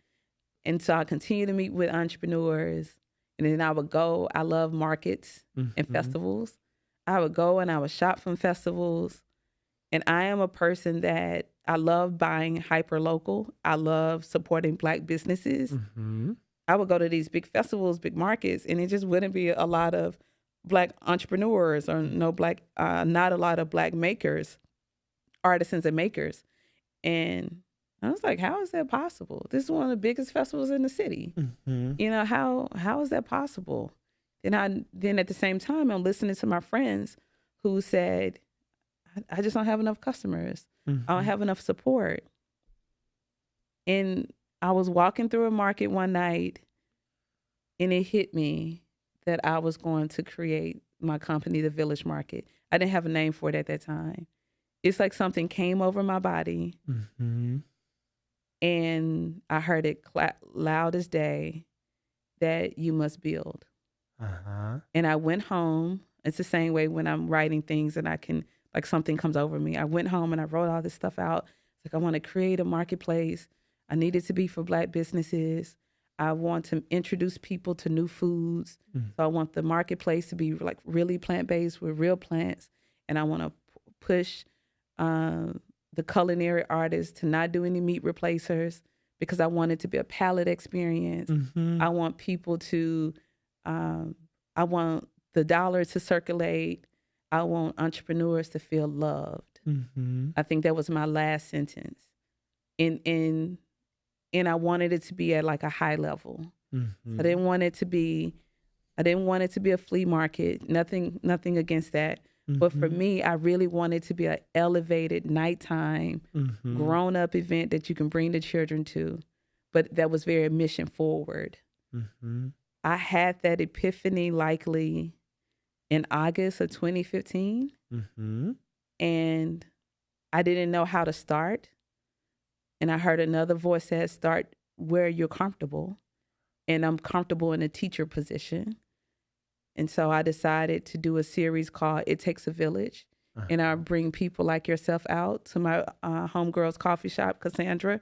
And so I continue to meet with entrepreneurs. And then I would go, I love markets and Mm-hmm. festivals. I would go and I would shop from festivals. And I am a person that I love buying hyper local. I love supporting Black businesses. Mm-hmm. I would go to these big festivals, big markets, and it just wouldn't be a lot of Black entrepreneurs or not a lot of Black makers, artisans and makers. And I was like, how is that possible? This is one of the biggest festivals in the city. Mm-hmm. You know, how is that possible? Then at the same time, I'm listening to my friends who said, I just don't have enough customers. I don't Mm-hmm. have enough support. And I was walking through a market one night and it hit me that I was going to create my company, the Village Market. I didn't have a name for it at that time. It's like something came over my body Mm-hmm. and I heard it loud as day that you must build. Uh-huh. And I went home. It's the same way when I'm writing things and I can, like, something comes over me. I went home and I wrote all this stuff out. It's like, I want to create a marketplace. I need it to be for Black businesses. I want to introduce people to new foods. So I want the marketplace to be like really plant-based with real plants. And I want to push the culinary artists to not do any meat replacers because I want it to be a palate experience. Mm-hmm. I want people to, I want the dollar to circulate. I want entrepreneurs to feel loved. Mm-hmm. I think that was my last sentence. And I wanted it to be at like a high level. Mm-hmm. I didn't want it to be a flea market. Nothing against that. But for me, I really wanted to be an elevated nighttime, Mm-hmm. grown up event that you can bring the children to, but that was very mission forward. Mm-hmm. I had that epiphany likely in August of 2015, Mm-hmm. and I didn't know how to start. And I heard another voice that start where you're comfortable, and I'm comfortable in a teacher position. And so I decided to do a series called It Takes a Village. And I bring people like yourself out to my homegirl's coffee shop, Cassandra,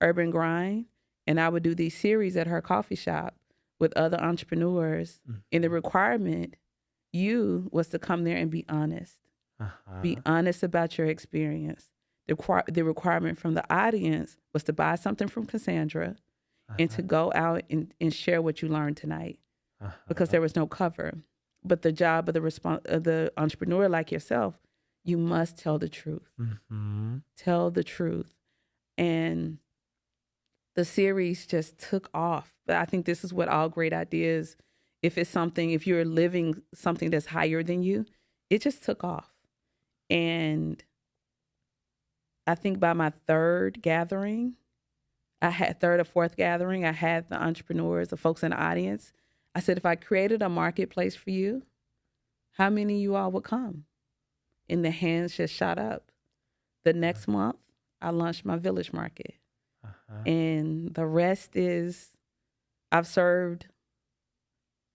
Urban Grind. And I would do these series at her coffee shop with other entrepreneurs. And the requirement, was to come there and be honest. Uh-huh. Be honest about your experience. The requirement from the audience was to buy something from Cassandra and to go out and share what you learned tonight. Because there was no cover. But the job of the entrepreneur like yourself, you must tell the truth. Mm-hmm. Tell the truth. And the series just took off. But I think this is what all great ideas if you're living something that's higher than you, it just took off. And I think by my third or fourth gathering, I had the entrepreneurs, the folks in the audience. I said, if I created a marketplace for you, how many of you all would come? And the hands just shot up. The next month, I launched my village market. And the rest is, I've served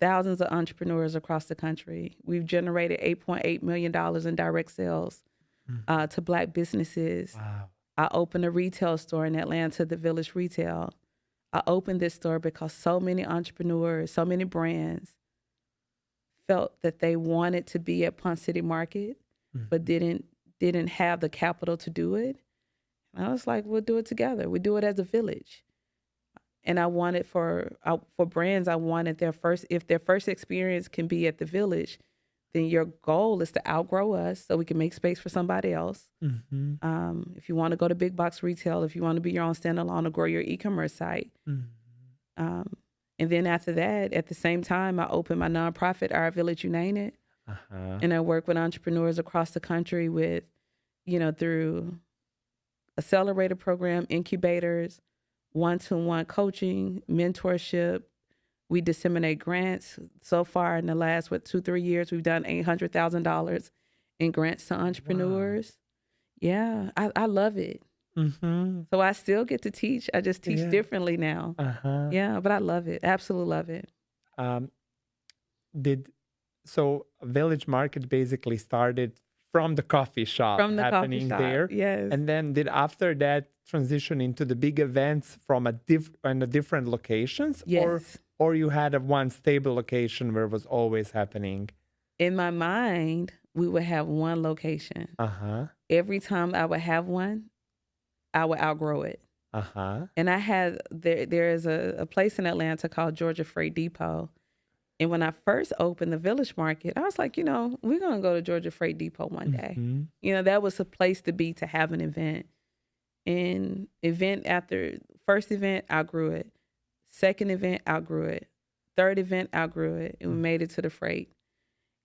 thousands of entrepreneurs across the country. We've generated $8.8 million in direct sales to Black businesses. Wow. I opened a retail store in Atlanta, the Village Retail. I opened this store because so many entrepreneurs, so many brands felt that they wanted to be at Ponce City Market, but didn't have the capital to do it. And I was like, we'll do it together. We do it as a village. And I wanted for brands, I wanted if their first experience can be at the village, then your goal is to outgrow us so we can make space for somebody else. If you want to go to big box retail, if you want to be your own standalone or grow your e-commerce site. And then after that, at the same time, I opened my nonprofit, Our Village United. And I work with entrepreneurs across the country with, through accelerator program, incubators, one-to-one coaching, mentorship. We disseminate grants. So far in the last, 2-3 years, we've done $800,000 in grants to entrepreneurs. Wow. Yeah, I love it. So I still get to teach. I just teach differently now. Yeah, but I love it. Absolutely love it. So Village Market basically started from the coffee shop happening there. Yes. And then did after that transition into the big events from different locations? Yes. Or you had one stable location where it was always happening? In my mind, we would have one location. Every time I would have one, I would outgrow it. And I had, there is a place in Atlanta called Georgia Freight Depot. And when I first opened the Village Market, I was like, we're going to go to Georgia Freight Depot one day. That was a place to be, to have an event. And first event, outgrew it. Second event, outgrew it. Third event, outgrew it. And we made it to the freight.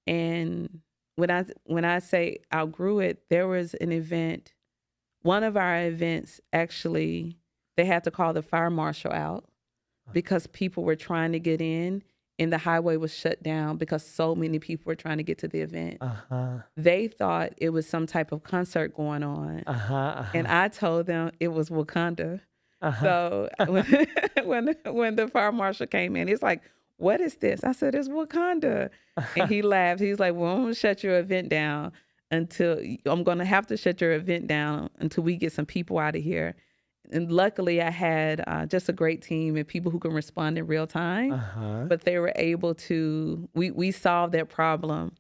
And when I say outgrew it, there was an event. One of our events, actually, they had to call the fire marshal out because people were trying to get in and the highway was shut down because so many people were trying to get to the event. They thought it was some type of concert going on. And I told them it was Wakanda. So when the fire marshal came in, he's like, what is this? I said, it's Wakanda. And he laughed. He's like, well, I'm going to shut your event down until we get some people out of here. And luckily I had just a great team and people who can respond in real time, but they were able to, we solved that problem,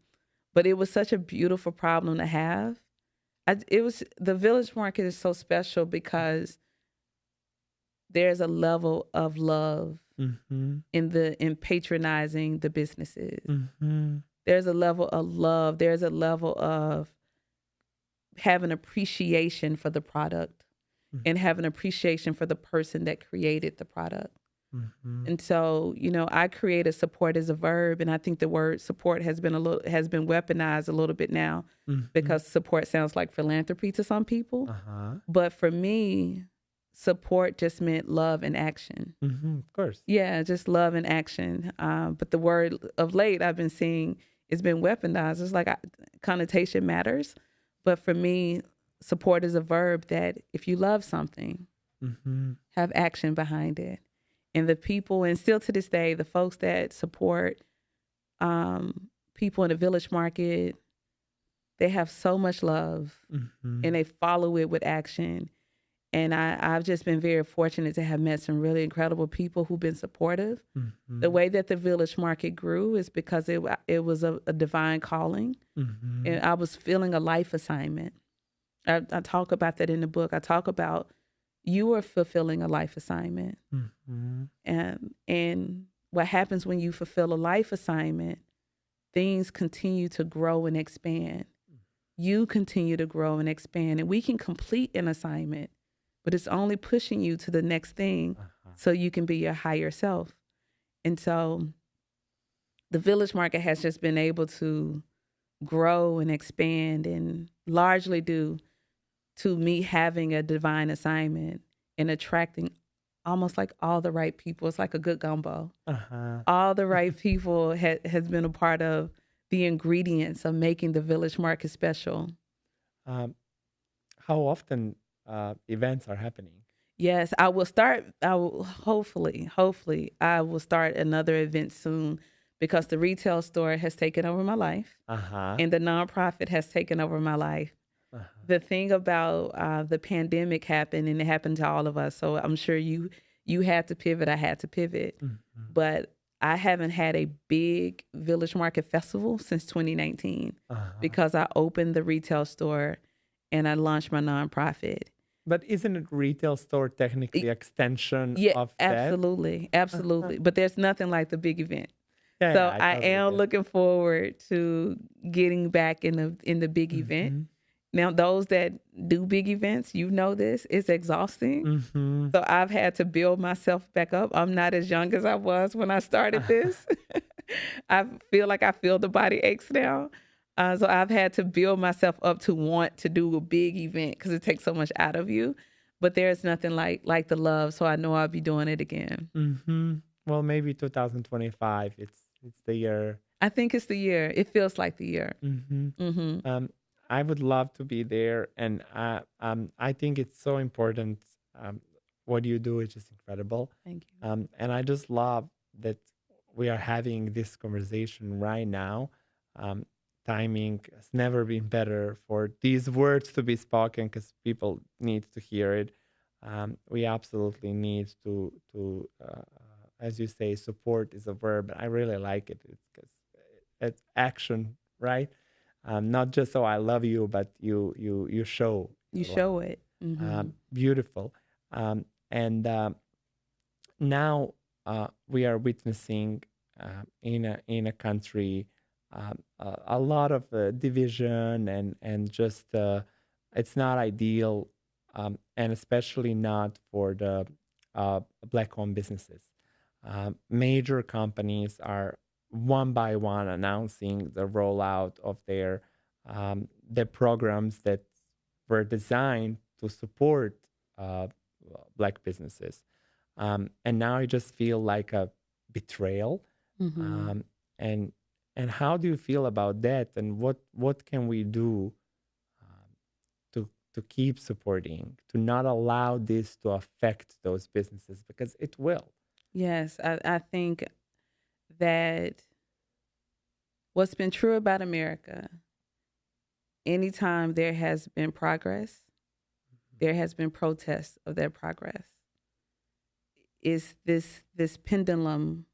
but it was such a beautiful problem to have. The Village Market is so special because there's a level of love in patronizing the businesses. There's a level of love. There's a level of having appreciation for the product and having appreciation for the person that created the product. And so, I created support as a verb, and I think the word support has been weaponized a little bit now because support sounds like philanthropy to some people. But for me, support just meant love and action. Of course. Yeah, just love and action. But the word of late I've been seeing, it's been weaponized. It's like connotation matters. But for me, support is a verb that if you love something, have action behind it. And the people, and still to this day, the folks that support people in the Village Market, they have so much love and they follow it with action. And I've just been very fortunate to have met some really incredible people who've been supportive. The way that the Village Market grew is because it was a divine calling. And I was feeling a life assignment. I talk about that in the book. I talk about you are fulfilling a life assignment. And what happens when you fulfill a life assignment, things continue to grow and expand. You continue to grow and expand. And we can complete an assignment, but it's only pushing you to the next thing so you can be your higher self. And so the Village Market has just been able to grow and expand, and largely due to me having a divine assignment and attracting almost like all the right people. It's like a good gumbo. Uh-huh. All the right people has been a part of the ingredients of making the Village Market special. Um, how often events are happening? Yes, I will start. I will hopefully, I will start another event soon because the retail store has taken over my life Uh-huh. and the nonprofit has taken over my life. Uh-huh. The thing about the pandemic happened, and it happened to all of us. So I'm sure you had to pivot. I had to pivot, Mm-hmm. but I haven't had a big Village Market festival since 2019 Uh-huh. because I opened the retail store and I launched my nonprofit. But isn't it retail store technically extension Yeah, of that? absolutely, absolutely. But there's nothing like the big event. Yeah, yeah, So I I totally am get it. looking forward to getting back in the big event. Mm-hmm. Now, those that do big events, you know this, it's exhausting. Mm-hmm. So I've had to build myself back up. I'm not as young as I was when I started this. I feel like I feel the body aches now. So I've had to build myself up to want to do a big event because it takes so much out of you. But there's nothing like the love. So I know I'll be doing it again. Mm-hmm. Well, maybe 2025. It's the year. I think it's the year. It feels like the year. Mm-hmm. Mm-hmm. I would love to be there, and I think it's so important. What you do is just incredible, Thank you. and I just love that we are having this conversation right now. Um, Timing has never been better for these words to be spoken because people need to hear it. We absolutely need to, as you say, support is a verb. I really like it. It's because it's action, right? Not just I love you, but you show You your love. show it. Mm-hmm. Beautiful. And now we are witnessing in a country a lot of division and just it's not ideal, and especially not for the black-owned businesses. Major companies are one by one announcing the rollout of their programs that were designed to support uh, black businesses, and now I just feel like a betrayal. Mm-hmm. Um, and and how do you feel about that? And what can we do to keep supporting, to not allow this to affect those businesses because it will. Yes, I think that what's been true about America, anytime there has been progress, there has been protest of that progress. Is this pendulum?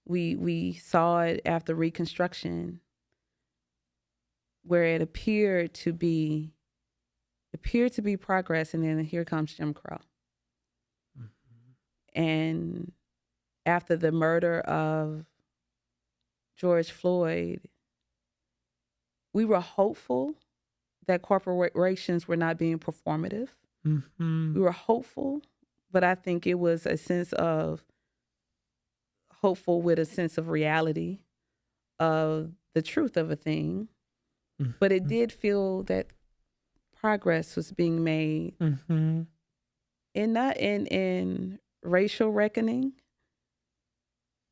We saw it after Reconstruction, where it appeared to be progress, and then here comes Jim Crow. Mm-hmm. And after the murder of George Floyd, we were hopeful that corporations were not being performative. Mm-hmm. We were hopeful, but I think it was a sense of hopeful with a sense of reality of the truth of a thing. Mm-hmm. But it did feel that progress was being made, mm-hmm. and not in racial reckoning,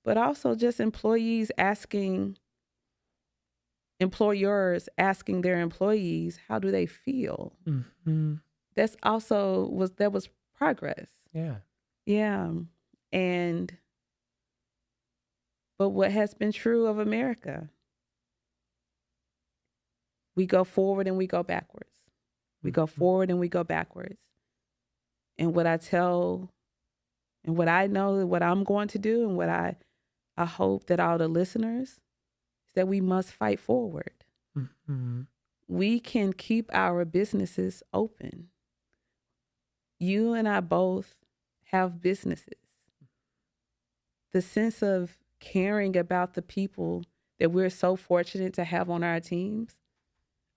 but also just employers asking their employees, how do they feel? Mm-hmm. That's also was progress. Yeah. Yeah. And but what has been true of America, we go forward and we go backwards. We go forward and we go backwards. And what I tell and what I know, what I'm going to do, and what I hope that all the listeners, is that we must fight forward. Mm-hmm. We can keep our businesses open. You and I both have businesses. The sense of caring about the people that we're so fortunate to have on our teams,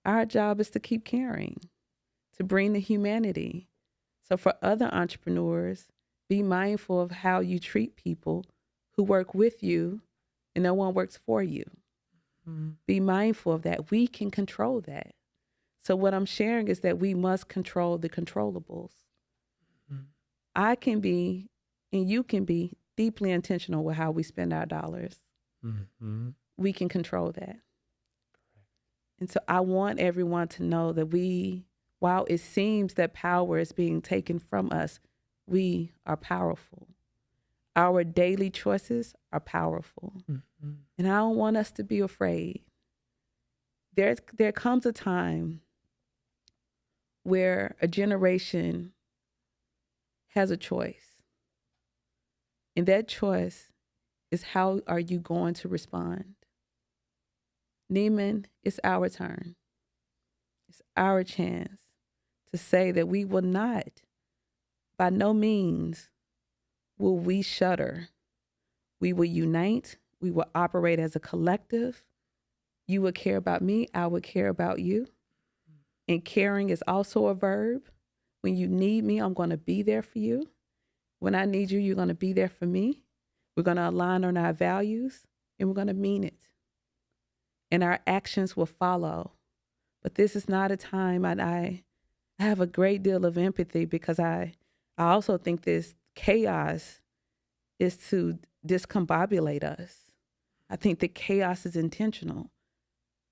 our job is to keep caring, to bring the humanity. So for other entrepreneurs, be mindful of how you treat people who work with you and no one works for you. Be mindful of that. We can control that. So what I'm sharing is that we must control the controllables. I can be, and you can be, deeply intentional with how we spend our dollars. We can control that. And so I want everyone to know that while it seems that power is being taken from us, we are powerful. Our daily choices are powerful. And I don't want us to be afraid. There comes a time where a generation has a choice. And that choice is, how are you going to respond? Neman, it's our turn. It's our chance to say that we will not, by no means will we shudder. We will unite. We will operate as a collective. You will care about me. I will care about you. And caring is also a verb. When you need me, I'm going to be there for you. When I need you, you're going to be there for me. We're going to align on our values, and we're going to mean it. And our actions will follow. But this is not a time, and I have a great deal of empathy, because I also think this chaos is to discombobulate us. I think that chaos is intentional.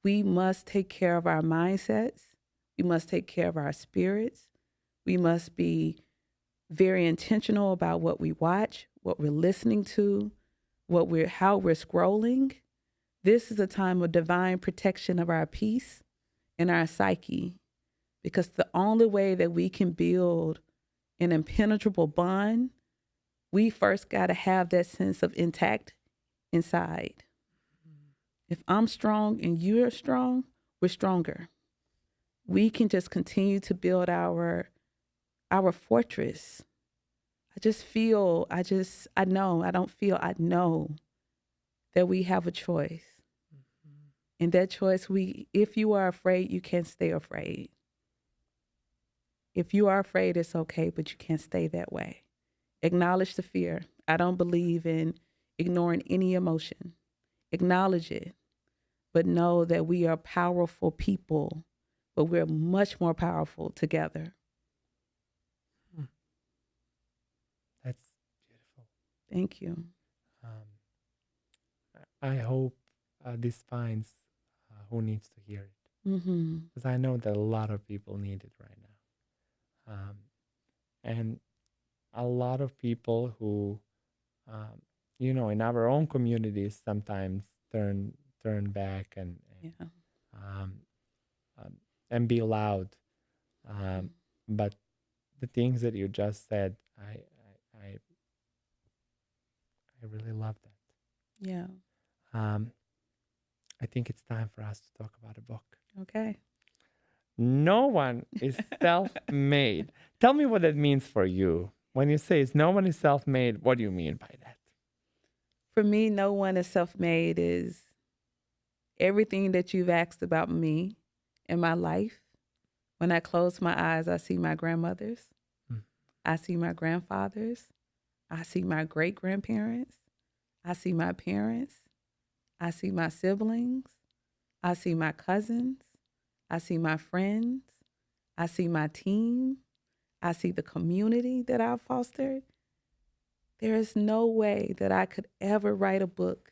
We must take care of our mindsets. We must take care of our spirits. We must be very intentional about what we watch, what we're listening to, how we're scrolling. This is a time of divine protection of our peace and our psyche, because the only way that we can build an impenetrable bond, we first got to have that sense of intact inside. If I'm strong and you're strong, we're stronger. We can just continue to build our fortress. I know that we have a choice. And that choice, if you are afraid, you can't stay afraid. If you are afraid, it's okay, but you can't stay that way. Acknowledge the fear. I don't believe in ignoring any emotion. Acknowledge it, but know that we are powerful people, but we're much more powerful together. That's beautiful. Thank you. I hope this finds who needs to hear it. Because I know that a lot of people need it right now. And a lot of people who, in our own communities sometimes turn back and be loud. But the things that you just said, I really love that. Yeah. I think it's time for us to talk about a book. Okay. No one is self-made. Tell me what that means for you. When you say no one is self-made, what do you mean by that? For me, no one is self-made is everything that you've asked about me in my life. When I close my eyes, I see my grandmothers. I see my grandfathers. I see my great-grandparents. I see my parents. I see my siblings. I see my cousins. I see my friends. I see my team. I see the community that I've fostered. There is no way that I could ever write a book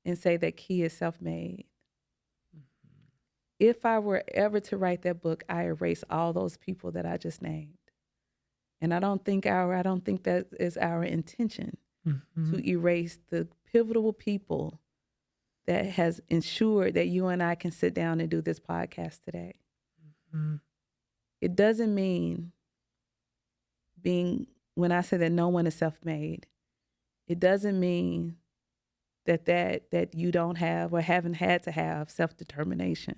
and say that Key is self-made. If I were ever to write that book, I erase all those people that I just named. And I don't think that is our intention, to erase the pivotal people that has ensured that you and I can sit down and do this podcast today. It doesn't mean when I say that no one is self-made, it doesn't mean that you don't have or haven't had to have self-determination.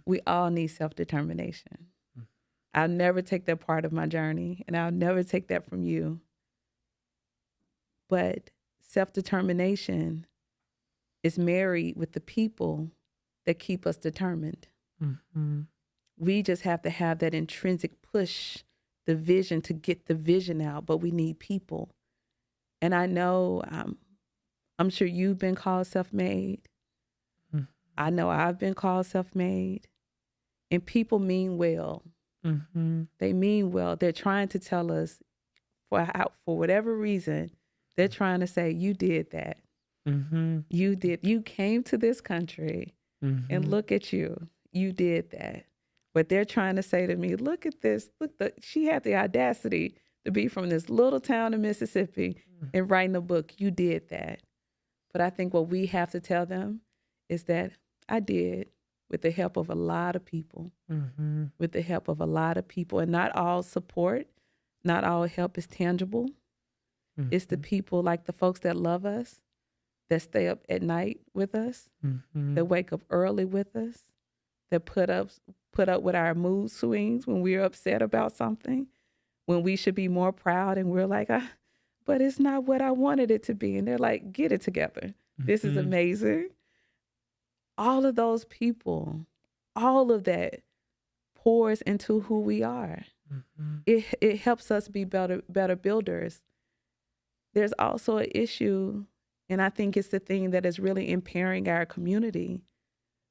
We all need self-determination. I'll never take that part of my journey, and I'll never take that from you. But self-determination is married with the people that keep us determined. We just have to have that intrinsic push, the vision, to get the vision out, but we need people. And I know I'm sure you've been called self-made. Mm-hmm. I know I've been called self-made. And people mean well. Mm-hmm. They mean well. They're trying to tell us for whatever reason, they're trying to say, you did that. Mm-hmm. You did. You came to this country and Mm-hmm. look at you. You did that. But they're trying to say to me, look at this. She had the audacity to be from this little town in Mississippi and writing a book. You did that. But I think what we have to tell them is that I did with the help of a lot of people, Mm-hmm. with the help of a lot of people. And not all support, not all help is tangible. It's the Mm-hmm. people like the folks that love us, that stay up at night with us, Mm-hmm. that wake up early with us, that put up with our mood swings when we're upset about something, when we should be more proud and we're like, but it's not what I wanted it to be. And they're like, get it together. This is Mm-hmm. amazing. All of those people, all of that pours into who we are. Mm-hmm. It helps us be better builders. There's also an issue, and I think it's the thing that is really impairing our community.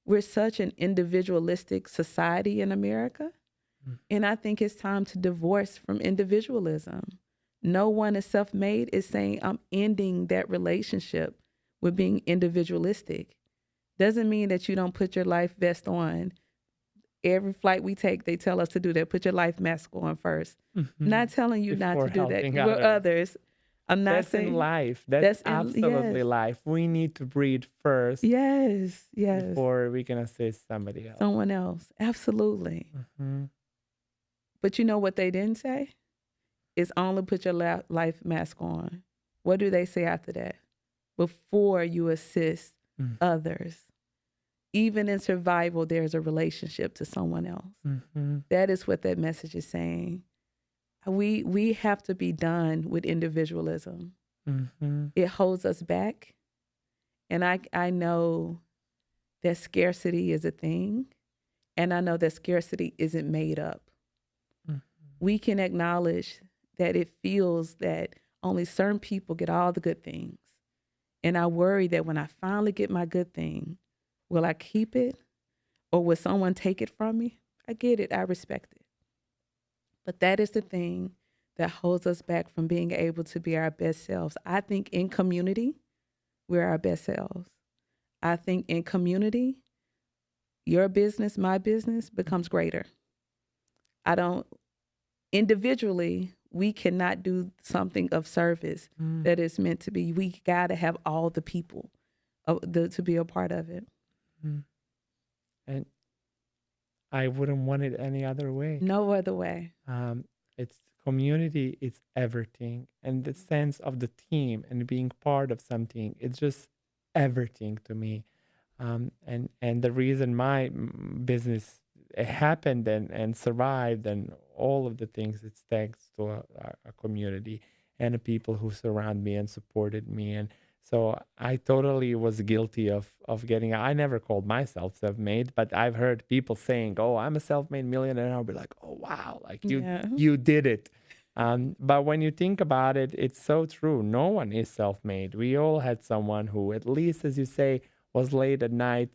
We're such an individualistic society in America, and I think it's time to divorce from individualism. No one is self-made is saying I'm ending that relationship with being individualistic. Doesn't mean that you don't put your life vest on. Every flight we take, they tell us to do that. Put your life mask on first. Mm-hmm. Not telling you not Before to do that helping with others. others. I'm not That's in saying life. That's that's in yes, absolutely life. We need to breathe first yes. before we can assist somebody else. Someone else. Absolutely. Mm-hmm. But you know what they didn't say? Is only put your life mask on. What do they say after that? Before you assist others. Even in survival, there's a relationship to someone else. Mm-hmm. That is what that message is saying. We have to be done with individualism. Mm-hmm. It holds us back. And I know that scarcity is a thing. And I know that scarcity isn't made up. Mm-hmm. We can acknowledge that it feels that only certain people get all the good things. And I worry that when I finally get my good thing, will I keep it or will someone take it from me? I get it. I respect it. But that is the thing that holds us back from being able to be our best selves. I think in community, we're our best selves. I think in community, your business, my business becomes greater. I don't, individually, we cannot do something of service that is meant to be. We got to have all the people to be a part of it. And I wouldn't want it any other way. No other way. It's community, it's everything. And the sense of the team and being part of something, it's just everything to me. And the reason my business happened and survived and all of the things, it's thanks to a community and the people who surround me and supported me. And so I totally was guilty of getting. I never called myself self-made, but I've heard people saying, "Oh, I'm a self-made millionaire." And I'll be like, "Oh, wow! Like Yeah. you did it." But when you think about it, it's so true. No one is self-made. We all had someone who, at least as you say, was late at night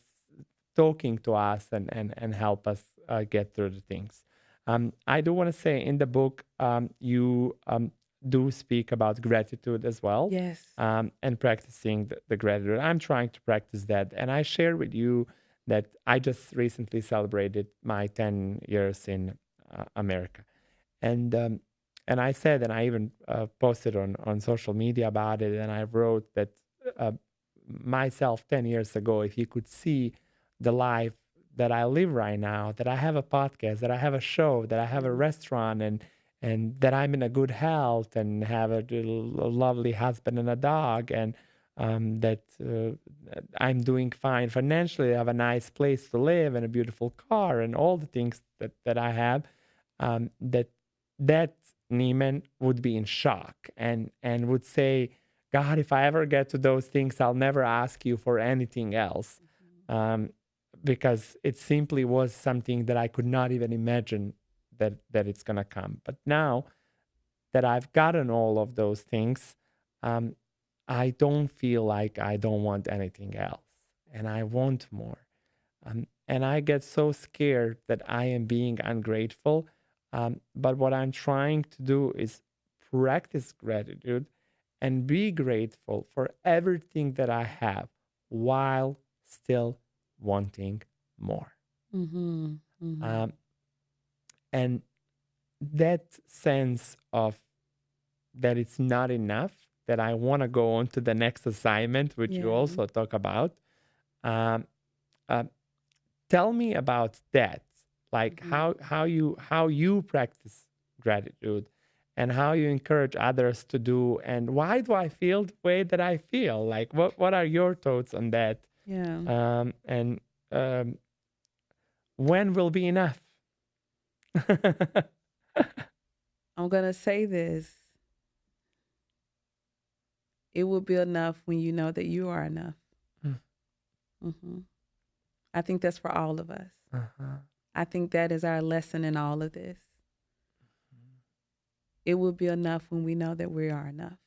talking to us and help us get through the things. I do want to say in the book, you do speak about gratitude as well, Yes. and practicing the gratitude. I'm trying to practice that. And I share with you that I just recently celebrated my 10 years in America. And I said, and I even posted on social media about it, and I wrote that uh, myself 10 years ago, if you could see the life that I live right now, that I have a podcast, that I have a show, that I have a restaurant, and that I'm in a good health and have a lovely husband and a dog, and that I'm doing fine financially, I have a nice place to live and a beautiful car and all the things that I have, that Neman would be in shock and would say, God, if I ever get to those things, I'll never ask you for anything else. Because it simply was something that I could not even imagine that it's going to come. But now that I've gotten all of those things, I don't feel like I don't want anything else and I want more. And I get so scared that I am being ungrateful. But what I'm trying to do is practice gratitude and be grateful for everything that I have while still wanting more. Mm-hmm. Mm-hmm. Um, and that sense of that it's not enough, that I want to go on to the next assignment, which you Yeah. also talk about. Um, uh, Tell me about that, like Mm-hmm. how you practice gratitude and how you encourage others to do, and why do I feel the way that I feel? Like what are your thoughts on that? Yeah. And um, when will be enough? I'm going to say this. It will be enough when you know that you are enough. Hmm. I think that's for all of us. Uh-huh. I think that is our lesson in all of this. It will be enough when we know that we are enough.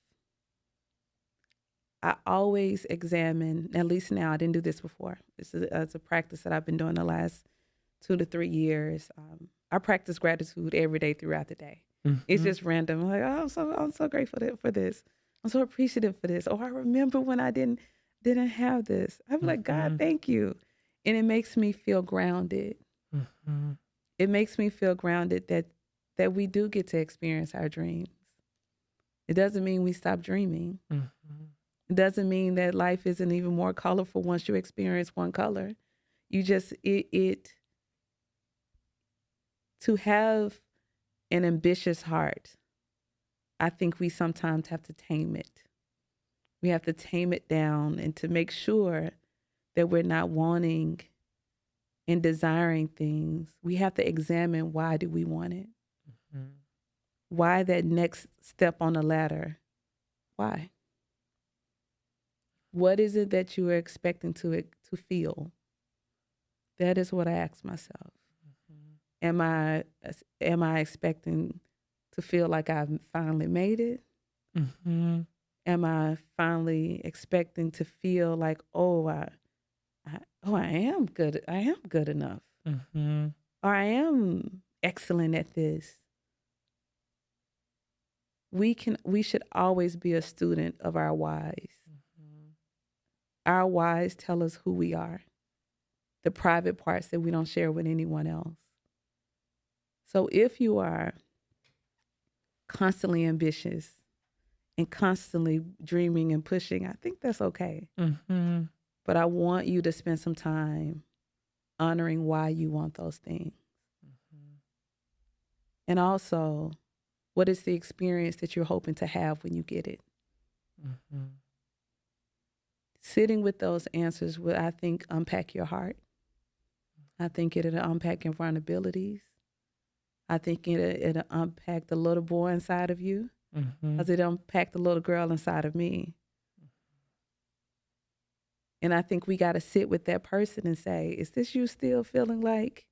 I always examine, at least now, I didn't do this before. It's a practice that I've been doing the last 2 to 3 years. I practice gratitude every day throughout the day. It's Mm-hmm. just random. Like, oh, I'm so grateful for this. I'm so appreciative for this. Oh, I remember when I didn't have this. I'm like, God, Mm-hmm. thank you. And it makes me feel grounded. Mm-hmm. It makes me feel grounded that we do get to experience our dreams. It doesn't mean we stop dreaming. Mm-hmm. It doesn't mean that life isn't even more colorful once you experience one color. You just it to have an ambitious heart. I think we sometimes have to tame it. We have to tame it down and to make sure that we're not wanting and desiring things. We have to examine, why do we want it? Mm-hmm. Why that next step on the ladder? Why? What is it that you are expecting to feel? That is what I ask myself. Am I am I expecting to feel like I've finally made it? Mm-hmm. Am I finally expecting to feel like, oh, I am good. I am good enough, Mm-hmm. or I am excellent at this. We should always be a student of our whys. Our whys tell us who we are, the private parts that we don't share with anyone else. So if you are constantly ambitious and constantly dreaming and pushing, I think that's okay. Mm-hmm. But I want you to spend some time honoring why you want those things. And also, what is the experience that you're hoping to have when you get it? Mm-hmm. Sitting with those answers will, I think, unpack your heart. I think it'll unpack your vulnerabilities. I think it'll unpack the little boy inside of you, Mm-hmm. because it unpacked the little girl inside of me. And I think we got to sit with that person and say, is this you still feeling like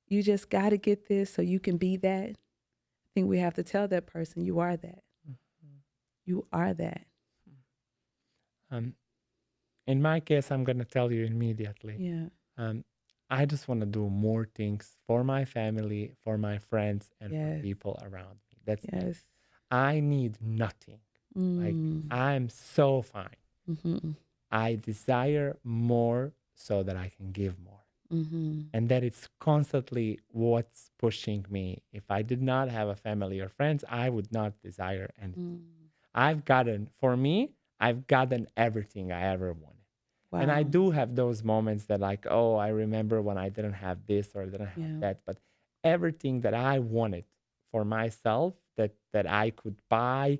you just got to get this so you can be that? I think we have to tell that person, you are that. You are that. Um, in my case, I'm gonna tell you immediately. Yeah. Um, I just want to do more things for my family, for my friends, and for Yes. people around me. That's it. Yes. I need nothing. Like, Mm. I'm so fine. Mm-hmm. I desire more so that I can give more. Mm-hmm. And that it's constantly what's pushing me. If I did not have a family or friends, I would not desire anything. Mm. For me, I've gotten everything I ever wanted. And I Wow. do have those moments that, like, oh, I remember when I didn't have this or didn't have Yeah. that. But everything that I wanted for myself, that I could buy,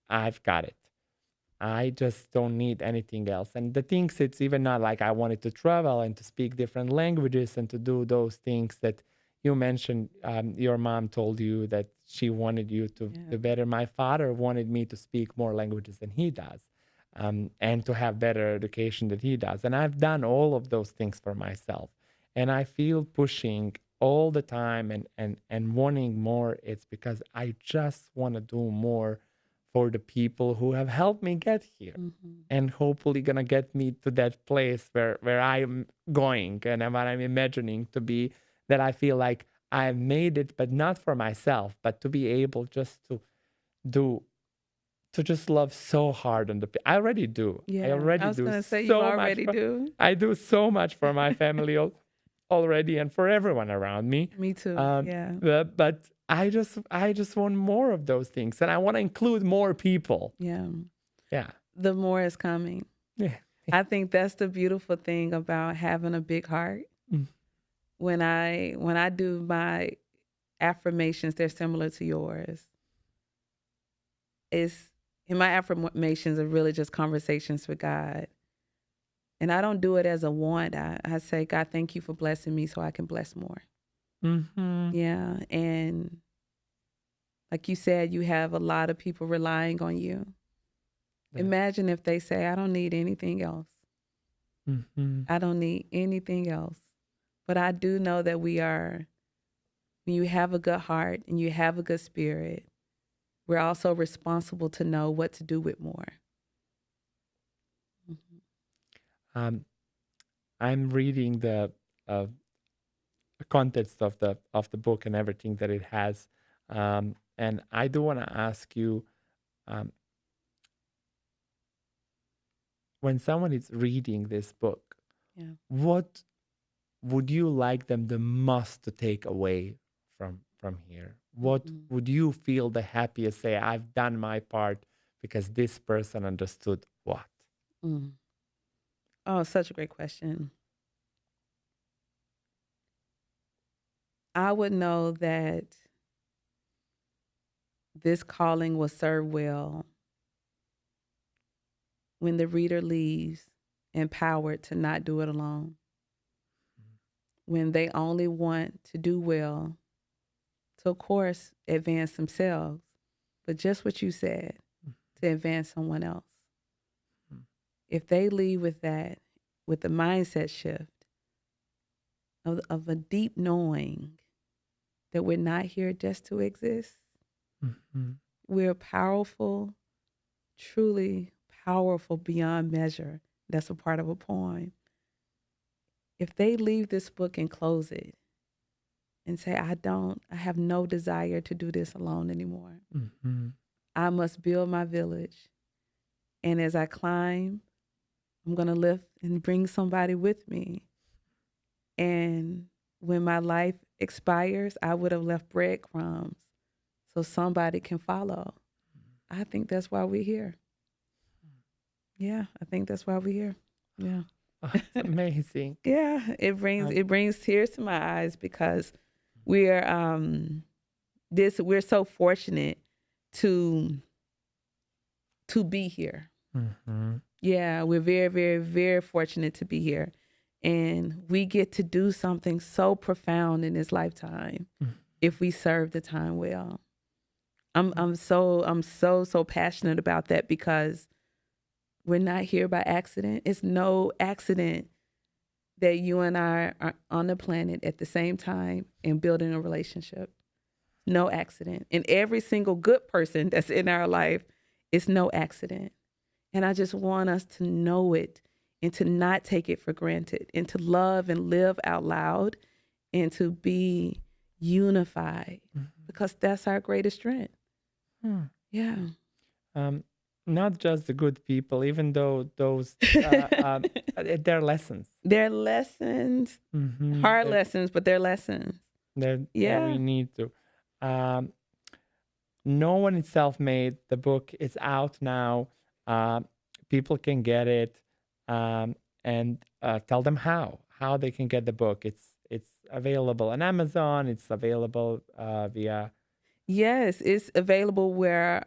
I've got it. I just don't need anything else. And the things, it's even not like I wanted to travel and to speak different languages and to do those things that you mentioned. Your mom told you that she wanted you Yeah. to better. My father wanted me to speak more languages than he does, and to have better education than he does. And I've done all of those things for myself. And I feel pushing all the time and wanting more. It's because I just want to do more for the people who have helped me get here, and hopefully gonna get me to that place where I'm going and what I'm imagining to be, that I feel like I've made it, but not for myself, but to be able just to do, to just love so hard on the I already do. I Yeah, I already was do gonna say you so much already for, do. I do so much for my family already, and for everyone around me. Me too. Yeah, But I just want more of those things, and I want to include more people. yeah. Yeah. The more is coming. Yeah. I think that's the beautiful thing about having a big heart. Mm. When I do my affirmations, they're similar to yours. It's in my affirmations are really just conversations with God. And I don't do it as a want. I say, God, thank you for blessing me so I can bless more. Mm-hmm. Yeah. And like you said, you have a lot of people relying on you. Yeah. Imagine if they say, I don't need anything else. Mm-hmm. I don't need anything else. But I do know that when you have a good heart and you have a good spirit, we're also responsible to know what to do with more. I'm reading uh, the context of the book and everything that it has, and I do want to ask you, um, when someone is reading this book, Yeah. what would you like them the most to take away from here? What would you feel the happiest? Say, I've done my part because this person understood what? Mm. Oh, such a great question. I would know that this calling will serve well when the reader leaves empowered to not do it alone. When they only want to do well, to of course advance themselves, but just what you said, to advance someone else. If they leave with that, with the mindset shift of a deep knowing that we're not here just to exist, we're powerful, truly powerful beyond measure. That's a part of a poem. If they leave this book and close it and say, I have no desire to do this alone anymore. I must build my village. And as I climb, I'm going to lift and bring somebody with me. And when my life expires, I would have left breadcrumbs so somebody can follow. I think that's why we're here. Yeah, I think that's why we're here. Yeah. Oh, it's amazing. Yeah, it brings tears to my eyes because we're so fortunate to be here. Yeah, we're very, very, very fortunate to be here. And we get to do something so profound in this lifetime if we serve the time well. I'm so passionate about that because we're not here by accident. It's no accident that you and I are on the planet at the same time and building a relationship. No accident. And every single good person that's in our life is no accident. And I just want us to know it and to not take it for granted and to love and live out loud and to be unified because that's our greatest strength. Yeah. Not just the good people, even though those they're lessons. They're lessons, hard lessons, but they're lessons. That we need to. No One is Self-Made. The book is out now. People can get it, and tell them how they can get the book. It's available on Amazon. It's available via. Yes, it's available where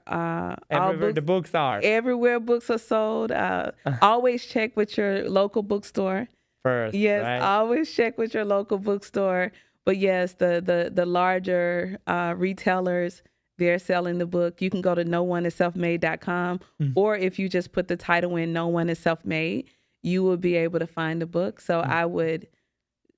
everywhere the books are. Everywhere books are sold. Always check with your local bookstore first. Yes, right? Always check with your local bookstore. But yes, the larger retailers, they're selling the book. You can go to nooneisselfmade.com, or if you just put the title in "No One Is Self-Made," you will be able to find the book. So I would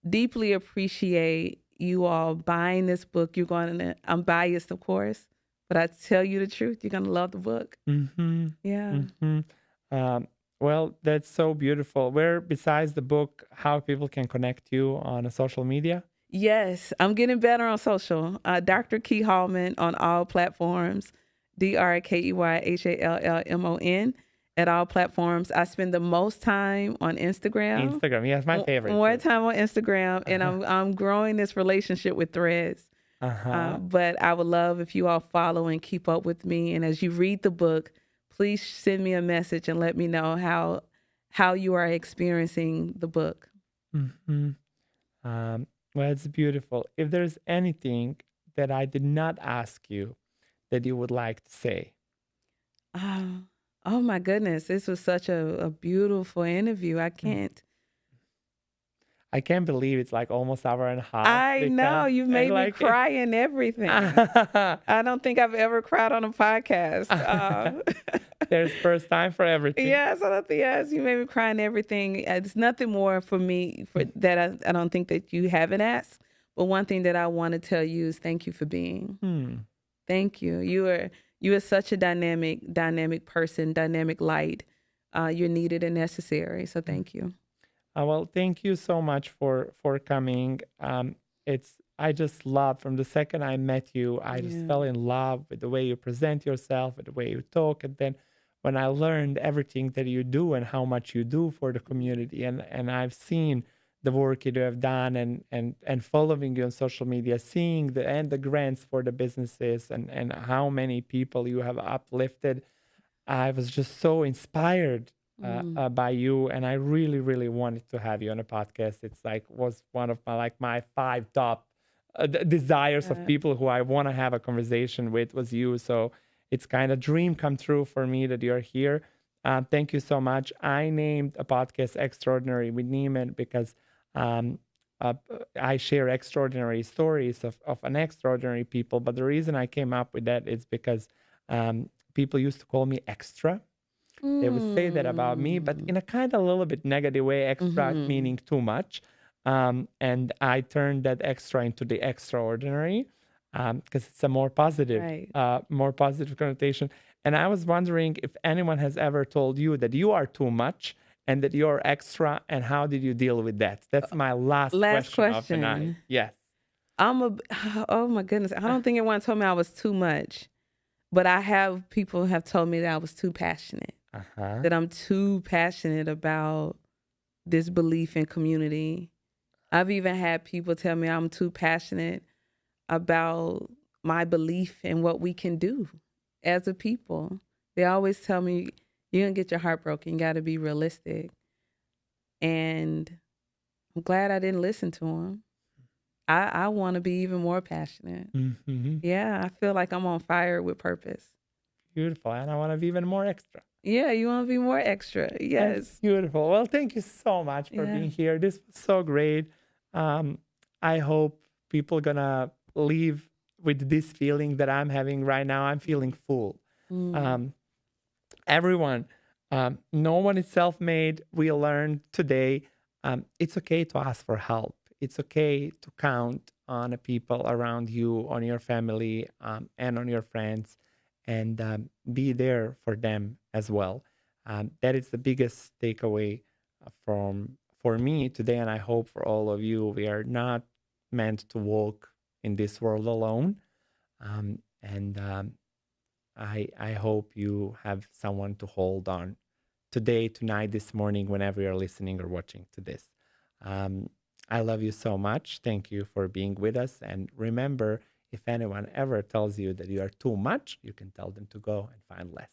deeply appreciate you all buying this book. I'm biased, of course, But I tell you the truth, you're gonna love the book. Mm-hmm. Yeah. Mm-hmm. Well, that's so beautiful. Where, besides the book, how people can connect you on a social media? Yes, I'm getting better on social. Dr. Key Hallman on all platforms. DrKeyHallmon at all platforms. I spend the most time on Instagram. Instagram, yes, my favorite More too. time on Instagram, and Uh-huh. I'm growing this relationship with Threads. Uh-huh. But I would love if you all follow and keep up with me. And as you read the book, please send me a message and let me know how you are experiencing the book. Mm-hmm. Well, it's beautiful. If there's anything that I did not ask you that you would like to say. Oh, oh my goodness. This was such a beautiful interview. I Mm. can't. I can't believe it's like almost hour and a half I know because you've and made me like it. cry and everything. I don't think I've ever cried on a podcast. There's first time for everything. Yes, I don't think yes, you made me cry and everything. It's nothing more for me for that I don't think that you haven't asked. But one thing that I want to tell you is thank you for being. Hmm. Thank you. You are such a dynamic person, dynamic light. You're needed and necessary. So thank you. Well, thank you so much for coming. It's I just love from the second I met you, I just Yeah. fell in love with the way you present yourself, with the way you talk, and then when I learned everything that you do and how much you do for the community, and I've seen the work you have done, and following you on social media, seeing the grants for the businesses, and how many people you have uplifted. I was just so inspired Mm, by you, and I really, really wanted to have you on a podcast. It's like was one of my five top desires of yeah. people who I want to have a conversation with was you. So it's kind of dream come true for me that you're here. Thank you so much. I named a podcast "Extraordinary" with Neman because um, uh, I share extraordinary stories of an extraordinary people. But the reason I came up with that is because people used to call me extra. They would say that about me, but Mm. in a kind of a little bit negative way, extra Mm-hmm. meaning too much. And I turned that extra into the extraordinary because it's a Right. more positive connotation. And I was wondering if anyone has ever told you that you are too much and that you're extra, and how did you deal with that? That's my last Last question of the night. question. Yes. I'm a oh my goodness. I don't think anyone told me I was too much, but I have people have told me that I was too passionate. Uh huh. That I'm too passionate about this belief in community. I've even had people tell me I'm too passionate about my belief in what we can do as a people. They always tell me, you're going to get your heart broken. You got to be realistic. And I'm glad I didn't listen to them. I want to be even more passionate. Mm-hmm. Yeah, I feel like I'm on fire with purpose. Beautiful. And I want to be even more extra. Yeah, you want to be more extra. That's Yes. beautiful. Well, thank you so much for Yeah. being here. This was so great. Um, I hope people gonna leave with this feeling that I'm having right now. I'm feeling full. Mm. Um, everyone, no one is self-made. We learned today. It's okay to ask for help. It's okay to count on the people around you, on your family, and on your friends, and be there for them as well. That is the biggest takeaway from for me today, and I hope for all of you. We are not meant to walk in this world alone, and I hope you have someone to hold on today, tonight, this morning, whenever you're listening or watching to this. Um, I love you so much. Thank you for being with us. And remember, if anyone ever tells you that you are too much, you can tell them to go and find less.